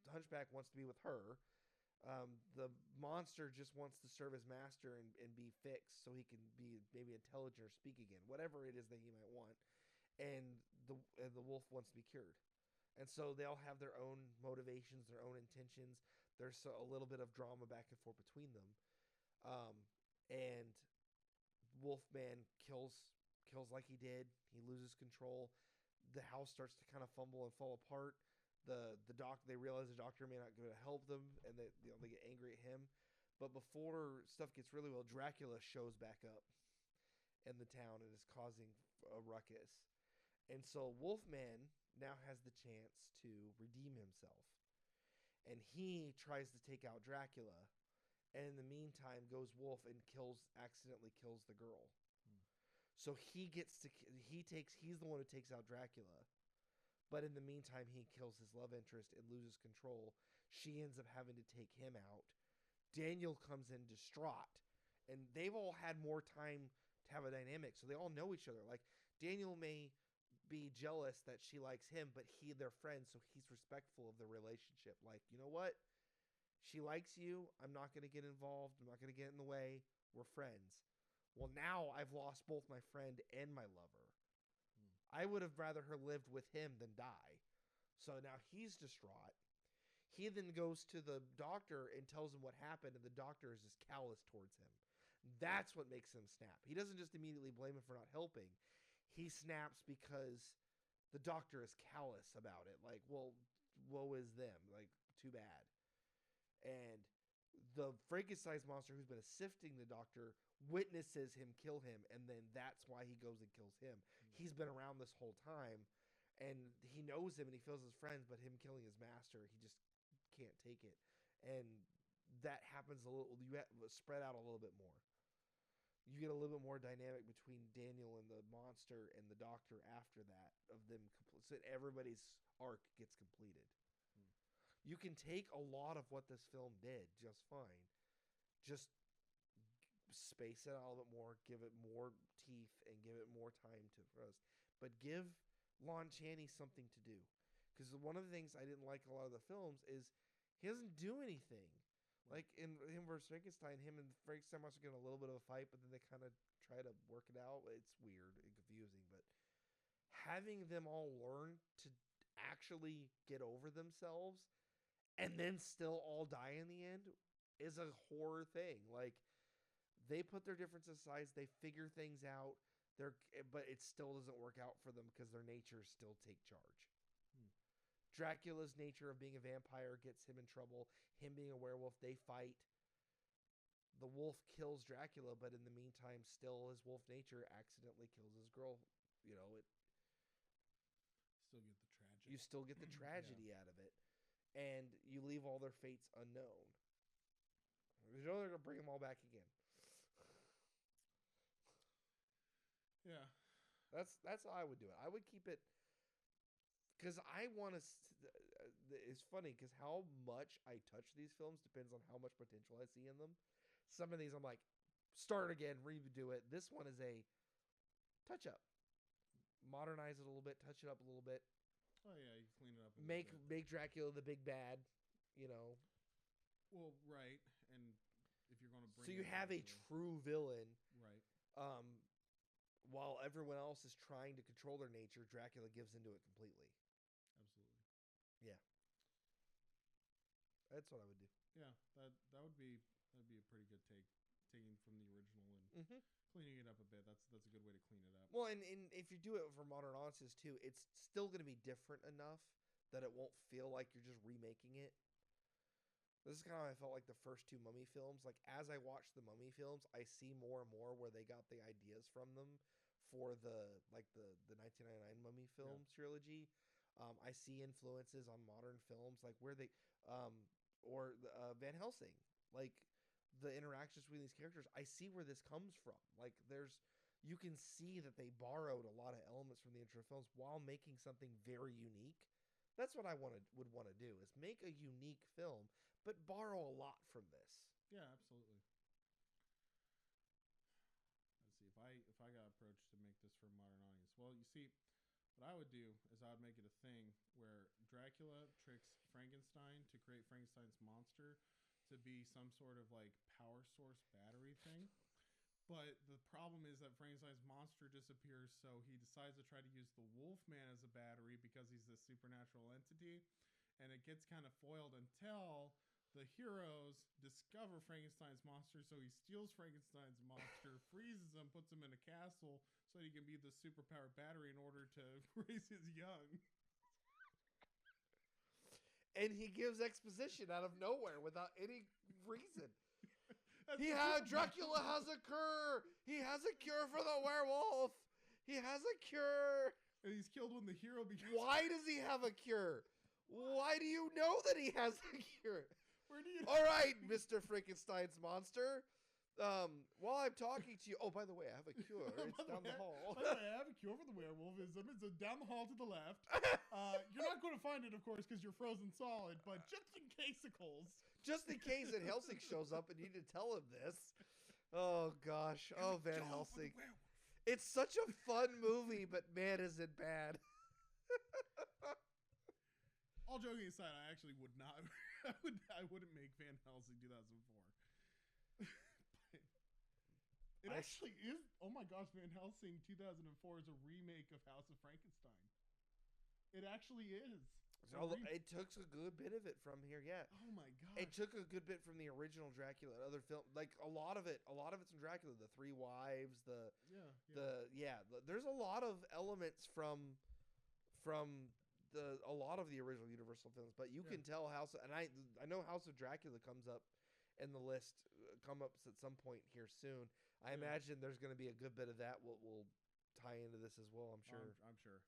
Hunchback wants to be with her. The monster just wants to serve as master and be fixed so he can be maybe intelligent or speak again. Whatever it is that he might want. And the wolf wants to be cured. And so they all have their own motivations, their own intentions. There's a little bit of drama back and forth between them. And Wolfman kills like he did. He loses control. the house starts to kind of fumble and fall apart. They realize the doctor may not be able to help them, and they get angry at him. But before stuff gets really well, Dracula shows back up in the town and is causing a ruckus. And so Wolfman now has the chance to redeem himself. And he tries to take out Dracula. And in the meantime goes Wolf and accidentally kills the girl. So he's the one who takes out Dracula. But in the meantime, he kills his love interest and loses control. She ends up having to take him out. Daniel comes in distraught. And they've all had more time to have a dynamic, so they all know each other. Like, Daniel may be jealous that she likes him, but they're friends, so he's respectful of the relationship. Like, you know what? She likes you. I'm not going to get involved. I'm not going to get in the way. We're friends. Well, now I've lost both my friend and my lover. I would have rather her lived with him than die. So now he's distraught. He then goes to the doctor and tells him what happened, and the doctor is just callous towards him. That's what makes him snap. He doesn't just immediately blame him for not helping. He snaps because the doctor is callous about it. Like, well, woe is them. Like, too bad. And the Frankenstein's monster who's been assisting the doctor witnesses him kill him, and then that's why he goes and kills him. He's been around this whole time, and he knows him, and he feels his friends, but him killing his master, he just can't take it. And that happens a little, spread out a little bit more. You get a little bit more dynamic between Daniel and the monster and the doctor after that, of them, so everybody's arc gets completed. You can take a lot of what this film did just fine. Just space it out a little bit more, give it more teeth, and give it more time for us. But give Lon Chaney something to do. Because one of the things I didn't like a lot of the films is he doesn't do anything. Like in him versus Frankenstein, him and Frankenstein must get a little bit of a fight, but then they kind of try to work it out. It's weird and confusing, but having them all learn to actually get over themselves and then still all die in the end is a horror thing. Like, they put their differences aside, they figure things out, but it still doesn't work out for them because their natures still take charge. Dracula's nature of being a vampire gets him in trouble. Him being a werewolf, they fight. The wolf kills Dracula, but in the meantime, still his wolf nature accidentally kills his girl. You know, you still get the tragedy out of it. And you leave all their fates unknown. You know they're going to bring them all back again. Yeah. That's how I would do it. I would keep it... Because I want to... It's funny, because how much I touch these films depends on how much potential I see in them. Some of these I'm like, start again, redo it. This one is a touch-up. Modernize it a little bit, touch it up a little bit. Oh, yeah, you clean it up a little Make bit. Dracula the big bad, you know. Well, right, and if you're going to bring... So you have a true villain. Right. While everyone else is trying to control their nature, Dracula gives into it completely. Absolutely. Yeah. That's what I would do. Yeah, that'd be a pretty good take, taking from the original and cleaning it up a bit. That's a good way to clean it up. Well, and if you do it for modern audiences too, it's still going to be different enough that it won't feel like you're just remaking it. This is kind of how I felt like the first two Mummy films. Like, as I watch the Mummy films, I see more and more where they got the ideas from them for the 1999 Mummy film trilogy. I see influences on modern films, like where they or Van Helsing, like the interactions between these characters. I see where this comes from. Like, you can see that they borrowed a lot of elements from the intro films while making something very unique. That's what I would want to do, is make a unique film, but borrow a lot from this. Yeah, absolutely. Let's see, if I got approached to make this for a modern audience. Well, you see, what I would do is I would make it a thing where Dracula tricks Frankenstein to create Frankenstein's monster to be some sort of like power source battery thing. But the problem is that Frankenstein's monster disappears, so he decides to try to use the Wolf Man as a battery because he's this supernatural entity. And it gets kind of foiled until the heroes discover Frankenstein's monster, so he steals Frankenstein's monster, freezes him, puts him in a castle, so he can be the superpowered battery in order to raise his young. And he gives exposition out of nowhere without any reason. That's Dracula has a cure. He has a cure for the werewolf. He has a cure. And he's killed when the hero becomes. Why does he have a cure? Why do you know that he has a cure? Where do you? All right, Mr. Frankenstein's monster. While I'm talking to you, oh, by the way, I have a cure. It's down the hall. By the way, I have a cure for the werewolfism. It's down the hall to the left. You're not going to find it, of course, because you're frozen solid. But just in casicles. Just in case Van Helsing shows up and you need to tell him this. Oh gosh. Oh, Van Helsing. It's such a fun movie, but man, is it bad. All joking aside, I actually would not. I wouldn't make Van Helsing 2004. It actually is. Oh my gosh, Van Helsing 2004 is a remake of House of Frankenstein. It actually is. It took a good bit of it from here, yeah. Oh my god. It took a good bit from the original Dracula, other film, like a lot of it's in Dracula. The Three Wives, there's a lot of elements from a lot of the original Universal films, but you can tell I know House of Dracula comes up in the list, come up at some point here soon. I imagine there's going to be a good bit of that will tie into this as well. I'm sure. I'm sure.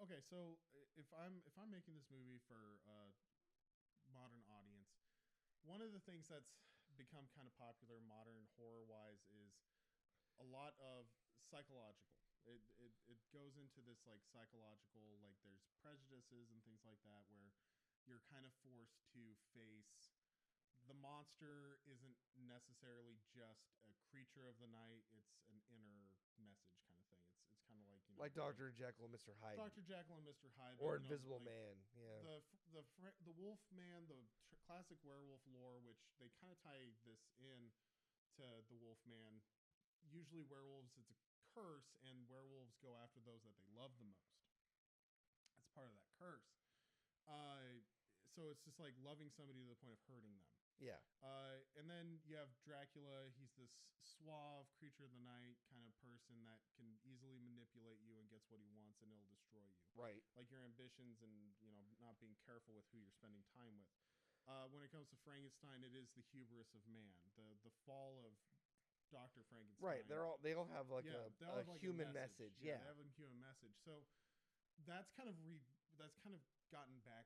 Okay, so if I'm making this movie for a modern audience, one of the things that's become kind of popular modern horror wise is a lot of psychological. It goes into this like psychological, like there's prejudices and things like that where you're kind of forced to face the monster isn't necessarily just a creature of the night. It's an inner message kind of thing. It's kind of like Dr. Jekyll and Mr. Hyde. Dr. Jekyll and Mr. Hyde, or Invisible Man. Yeah. The Wolf Man, the classic werewolf lore, which they kind of tie this in to the Wolf Man. Usually werewolves, it's a curse, and werewolves go after those that they love the most. That's part of that curse. So it's just like loving somebody to the point of hurting them. Yeah. And then you have Dracula. He's this suave creature of the night kind of person that can easily manipulate you and gets what he wants, and it'll destroy you. Right. Like your ambitions and, not being careful with who you're spending time with. When it comes to Frankenstein, it is the hubris of man, the fall of Dr. Frankenstein. Right. They all have like a human message. Yeah. They have a human message. So that's kind of gotten back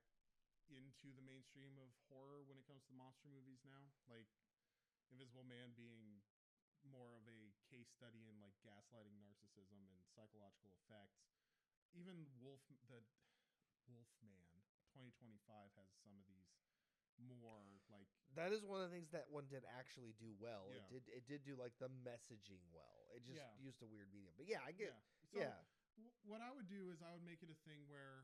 into the mainstream of horror when it comes to monster movies now, like Invisible Man being more of a case study in like gaslighting, narcissism, and psychological effects. Even Wolf Man 2025 has some of these more like. That is one of the things that one did actually do well. Yeah. It did do like the messaging well. It just used a weird medium, but I get. So what I would do is I would make it a thing where.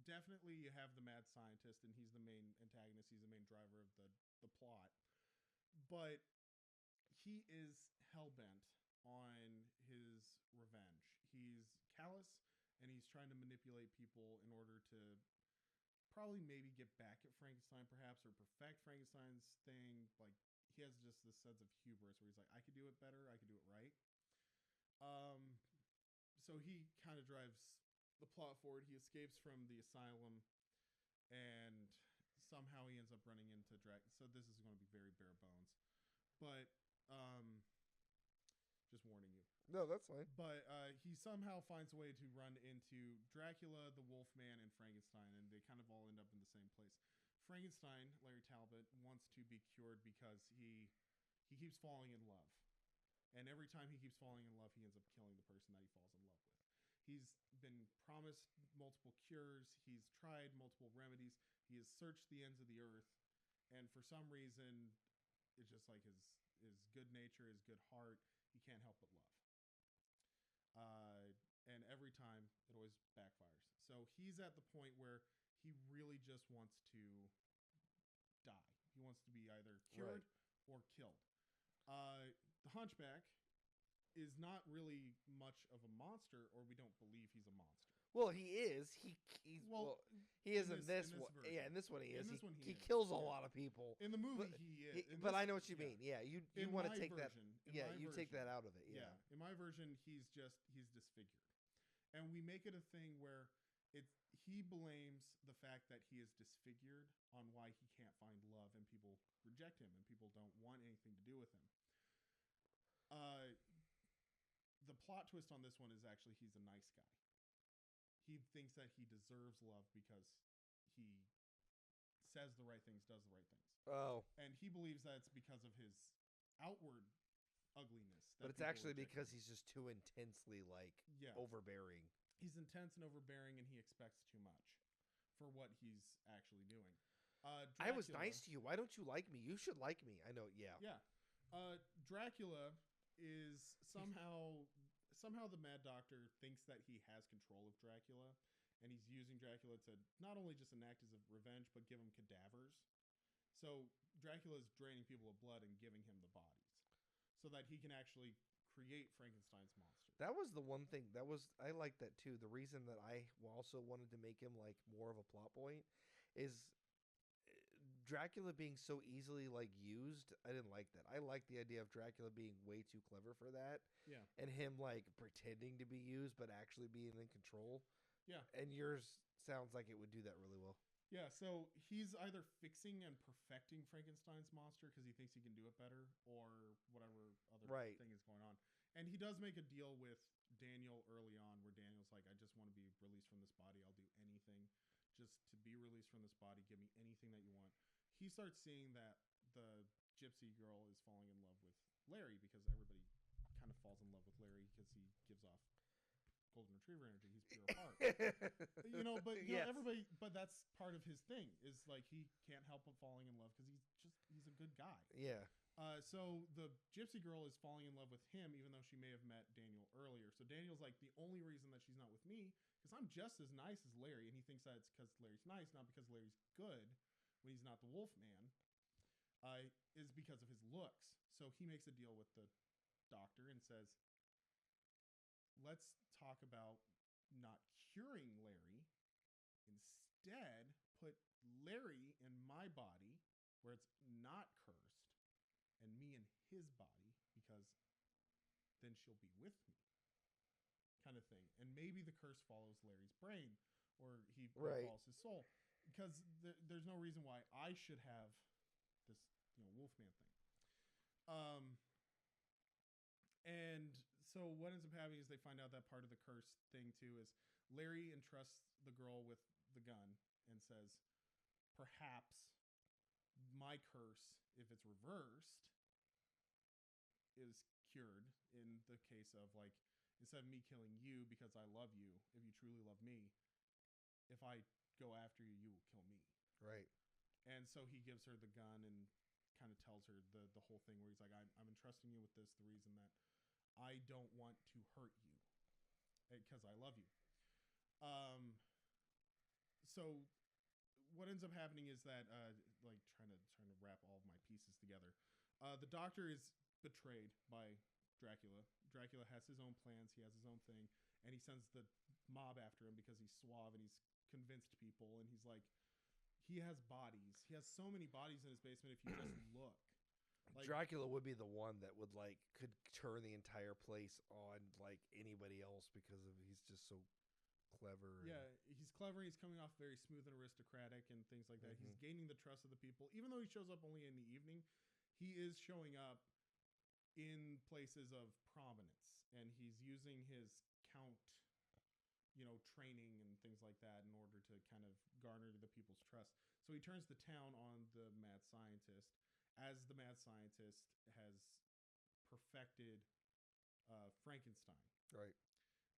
Definitely you have the mad scientist, and he's the main antagonist. He's the main driver of the plot. But he is hell-bent on his revenge. He's callous, and he's trying to manipulate people in order to probably maybe get back at Frankenstein perhaps, or perfect Frankenstein's thing. Like, he has just this sense of hubris where he's like, I could do it better. I could do it right. So he kind of drives the plot forward. He escapes from the asylum, and somehow he ends up running into Dracula. So this is going to be very bare bones, but just warning you. No, that's fine. But he somehow finds a way to run into Dracula, the Wolf Man, and Frankenstein, and they kind of all end up in the same place. Frankenstein, Larry Talbot, wants to be cured because he keeps falling in love, and every time he keeps falling in love, he ends up killing the person that he falls in love with. He's been promised multiple cures. He's tried multiple remedies. He has searched the ends of the earth. And for some reason, it's just like his good nature, his good heart, he can't help but love. And every time, it always backfires. So he's at the point where he really just wants to die. He wants to be either cured or killed. The hunchback is not really much of a monster, or we don't believe he's a monster. Well, he is. He He is in this one. version. Yeah, in this one he is. In this one He is, kills a yeah. lot of people. In the movie, But he is. But I know what you yeah. mean. Yeah, you In want to my take that. version, Yeah, my you take version, that out of it. Yeah. In my version, he's disfigured, and we make it a thing where he blames the fact that he is disfigured on why he can't find love, and people reject him, and people don't want anything to do with him. The plot twist on this one is actually he's a nice guy. He thinks that he deserves love because he says the right things, does the right things. Oh. And he believes that it's because of his outward ugliness. But it's actually because he's just too intensely overbearing. He's intense and overbearing, and he expects too much for what he's actually doing. I was nice to you. Why don't you like me? You should like me. I know. Yeah. Yeah. Dracula is somehow the Mad Doctor thinks that he has control of Dracula, and he's using Dracula to not only just enact his revenge, but give him cadavers. So Dracula is draining people of blood and giving him the bodies, so that he can actually create Frankenstein's monster. That was the one thing I liked that too. The reason that I also wanted to make him like more of a plot point is Dracula being so easily used. I didn't like that. I like the idea of Dracula being way too clever for that. Yeah. And him pretending to be used but actually being in control. Yeah. And yours sounds like it would do that really well. Yeah, so he's either fixing and perfecting Frankenstein's monster because he thinks he can do it better, or whatever other thing is going on. And he does make a deal with Daniel early on where Daniel's like, I just want to be released from this body. I'll do anything just to be released from this body. Give me anything that you want. He starts seeing that the gypsy girl is falling in love with Larry because everybody kind of falls in love with Larry because he gives off golden retriever energy. He's pure heart. Everybody, but that's part of his thing is he can't help but falling in love because he's a good guy. Yeah. So the gypsy girl is falling in love with him, even though she may have met Daniel earlier. So Daniel's like, the only reason that she's not with me, because I'm just as nice as Larry, and he thinks that it's because Larry's nice, not because Larry's good when he's not the Wolf Man, is because of his looks. So he makes a deal with the doctor and says, let's talk about not curing Larry. Instead, put Larry in my body where it's not cursed, and me in his body, because then she'll be with me, kind of thing. And maybe the curse follows Larry's brain, or he follows his soul, because there's no reason why I should have this Wolfman thing. And so what ends up happening is they find out that part of the curse thing too is Larry entrusts the girl with the gun and says, perhaps my curse, if it's reversed, is cured in the case of instead of me killing you because I love you, if you truly love me, if I go after you, you will kill me. Right. And so he gives her the gun and kind of tells her the whole thing where he's like, I'm entrusting you with this, the reason that I don't want to hurt you because I love you. So what ends up happening is that trying to wrap all of my pieces together. The doctor is betrayed by Dracula. Dracula has his own plans. He has his own thing, and he sends the mob after him because he's suave and he's convinced people. And he's like, he has bodies. He has so many bodies in his basement. If you just look, Dracula would be the one that would could turn the entire place on anybody else because he's just so clever. Yeah, he's clever. He's coming off very smooth and aristocratic and things like that. He's gaining the trust of the people. Even though he shows up only in the evening, he is showing up in places of prominence, and he's using his count, training and things like that in order to kind of garner the people's trust. So he turns the town on the mad scientist, as the mad scientist has perfected Frankenstein. Right.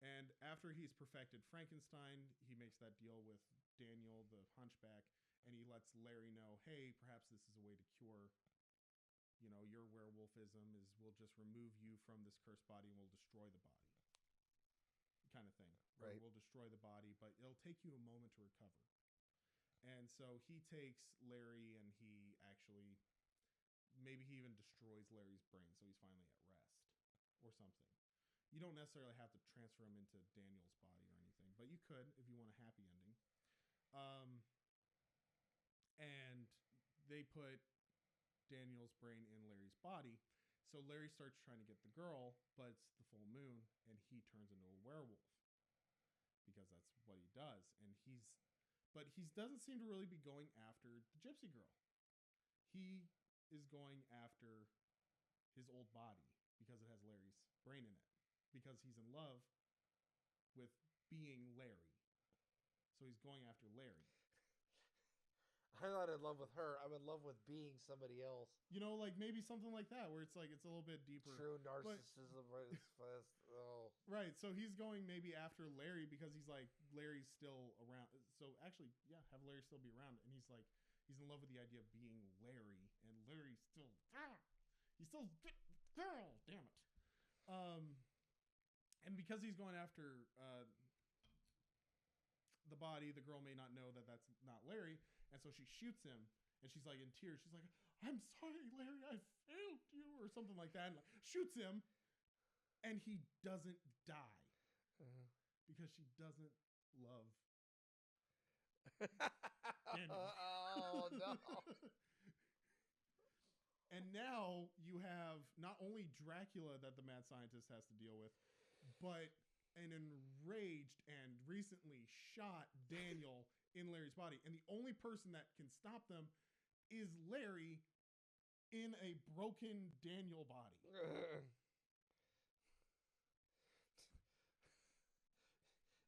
And after he's perfected Frankenstein, he makes that deal with Daniel, the hunchback, and he lets Larry know, hey, perhaps this is a way to cure, your werewolfism is we'll just remove you from this cursed body and we'll destroy the body. Kind of thing. Right. We'll destroy the body, but it'll take you a moment to recover. And so he takes Larry and he actually, maybe he even destroys Larry's brain, so he's finally at rest or something. You don't necessarily have to transfer him into Daniel's body or anything, but you could if you want a happy ending. And they put Daniel's brain in Larry's body. So Larry starts trying to get the girl, but it's the full moon, and he turns into a werewolf because that's what he does. And he doesn't seem to really be going after the gypsy girl. He is going after his old body because it has Larry's brain in it, because he's in love with being Larry. So he's going after Larry. I'm not in love with her. I'm in love with being somebody else. You know, like maybe something like that, where it's like it's a little bit deeper. True narcissism, right? Oh. Right. So he's going maybe after Larry because he's like Larry's still around. So actually, yeah, have Larry still be around, and he's like he's in love with the idea of being Larry, and Larry's still he's still girl. Damn it. And because he's going after the body, the girl may not know that that's not Larry. And so she shoots him, and she's like in tears. She's like, "I'm sorry, Larry, I failed you," or something like that. And like, shoots him, and he doesn't die because she doesn't love Daniel. Oh, no. And now you have not only Dracula that the mad scientist has to deal with, but an enraged and recently shot Daniel in Larry's body. And the only person that can stop them is Larry in a broken Daniel body.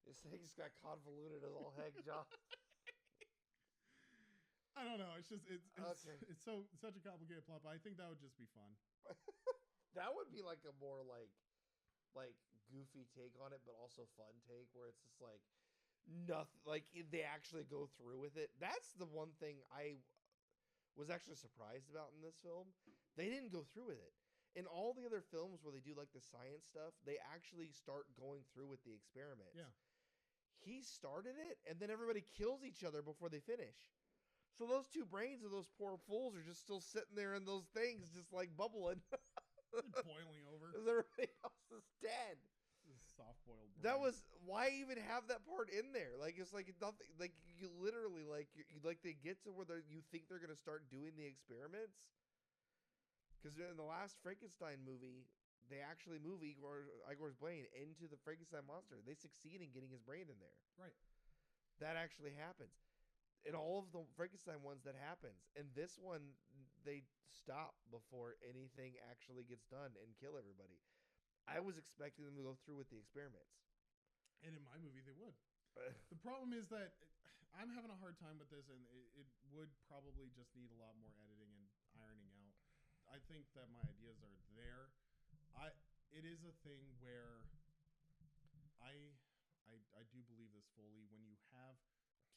This thing's got convoluted as all heck, John. I don't know. It's just it's Okay. it's such a complicated plot, but I think that would just be fun. That would be like a more like goofy take on it, but also fun take where it's just like nothing. Like they actually go through with it. That's the one thing I was actually surprised about in this film. They didn't go through with it. In all the other films where they do like the science stuff, they actually start going through with the experiments. Yeah. He started it, and then everybody kills each other before they finish. So those two brains of those poor fools are just still sitting there in those things, just like bubbling. They're boiling over. Because everybody else is dead. Soft boiled. That was why even have that part in there. Like it's like nothing. Like you literally like like they get to where you think they're gonna start doing the experiments. Because in the last Frankenstein movie, they actually move Igor's brain into the Frankenstein monster. They succeed in getting his brain in there. Right. That actually happens. In all of the Frankenstein ones, that happens. In this one, they stop before anything actually gets done and kill everybody. I was expecting them to go through with the experiments. And in my movie, they would. The problem is that I'm having a hard time with this, and it would probably just need a lot more editing and ironing out. I think that my ideas are there. It is a thing where I do believe this fully. When you have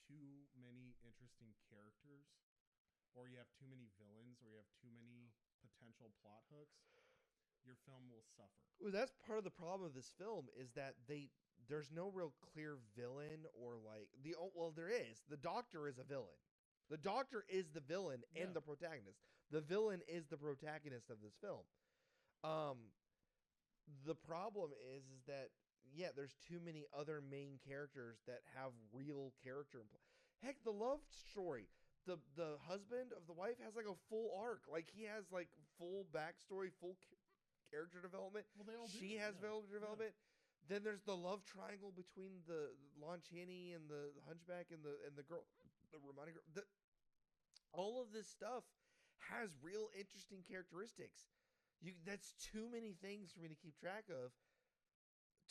too many interesting characters, or you have too many villains, or you have too many potential plot hooks, your film will suffer. Well, that's part of the problem of this film is that there's no real clear villain or like there is. The Doctor is a villain. The Doctor is the villain and the protagonist. The villain is the protagonist of this film. The problem is that there's too many other main characters that have real character. Heck, the love story. The husband of the wife has like a full arc. Like he has like full backstory, full character development. Well, they all do. She has character development. Then there's the love triangle between the Lon Chaney and the hunchback and the girl, the Romani girl. All of this stuff has real interesting characteristics. That's too many things for me to keep track of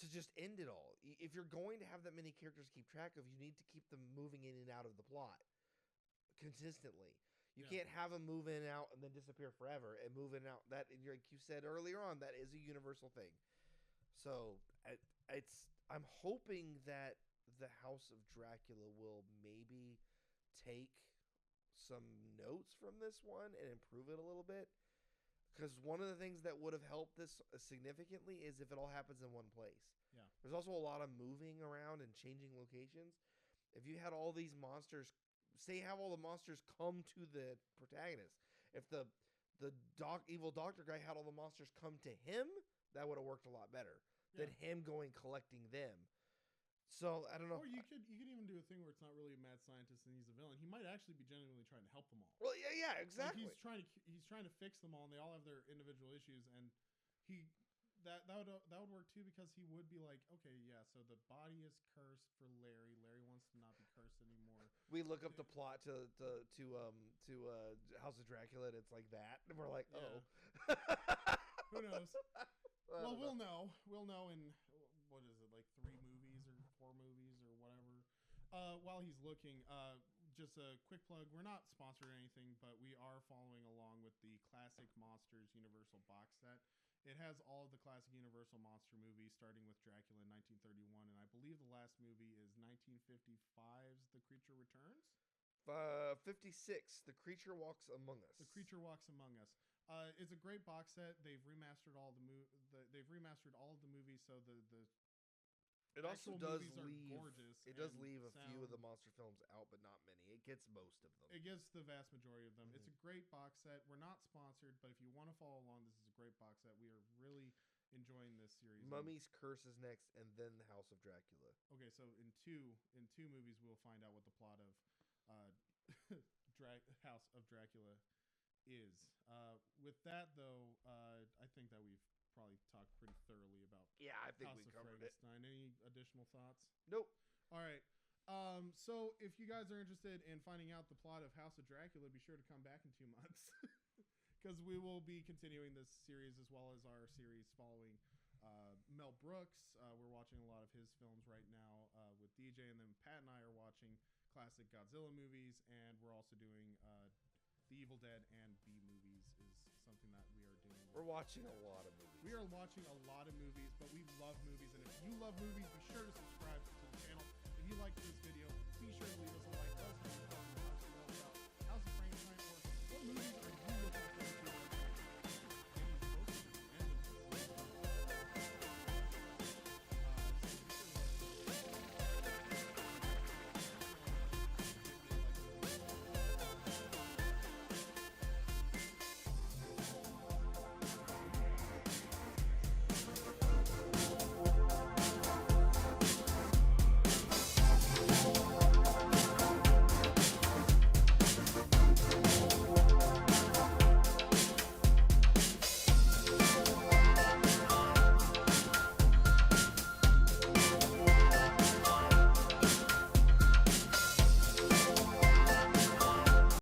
to just end it all. If you're going to have that many characters to keep track of, you need to keep them moving in and out of the plot consistently. You can't have them move in and out and then disappear forever and move in and out. That, like you said earlier on, that is a universal thing. So I'm hoping that the House of Dracula will maybe take some notes from this one and improve it a little bit. Because one of the things that would have helped this significantly is if it all happens in one place. Yeah. There's also a lot of moving around and changing locations. If you had all these monsters, say have all the monsters come to the protagonist. If the evil doctor guy had all the monsters come to him, that would have worked a lot better than him going collecting them. So I don't know. Or you could even do a thing where it's not really a mad scientist and he's a villain. He might actually be genuinely trying to help them all. Well, yeah, exactly. Like he's trying to fix them all, and they all have their individual issues. And that would work too, because he would be like, okay, yeah, so the body is cursed for Larry. Larry wants to not be cursed anymore. We look up the plot to House of Dracula, and it's like that, and we're like, oh. Who knows? Well, we'll know. We'll know in, what is it, like 3 movies or 4 movies or whatever. While he's looking, just a quick plug. We're not sponsored or anything, but we are following along with the Classic Monsters Universal box set. It has all of the classic Universal monster movies, starting with Dracula in 1931, and I believe the last movie is 1955's The Creature Returns? 56, The Creature Walks Among Us. The Creature Walks Among Us. It's a great box set. They've remastered all of the movies, so it also does leave. Gorgeous. It does leave a few of the monster films out, but not many. It gets most of them. It gets the vast majority of them. Mm-hmm. It's a great box set. We're not sponsored, but if you want to follow along, this is a great box set. We are really enjoying this series. Mummy's Curse is next, and then the House of Dracula. Okay, so in two movies, we'll find out what the plot of House of Dracula is. With that, though, I think that we've probably talked pretty thoroughly about I think House we of covered Frankenstein. Any additional thoughts? Nope. All right. So if you guys are interested in finding out the plot of House of Dracula, be sure to come back in 2 months, because we will be continuing this series as well as our series following Mel Brooks. We're watching a lot of his films right now with DJ, and then Pat and I are watching classic Godzilla movies, and we're also doing The Evil Dead and B movies is something that we are doing. We're watching a lot of movies. We are watching a lot of movies, but we love movies, and if you love movies, be sure to subscribe to the channel.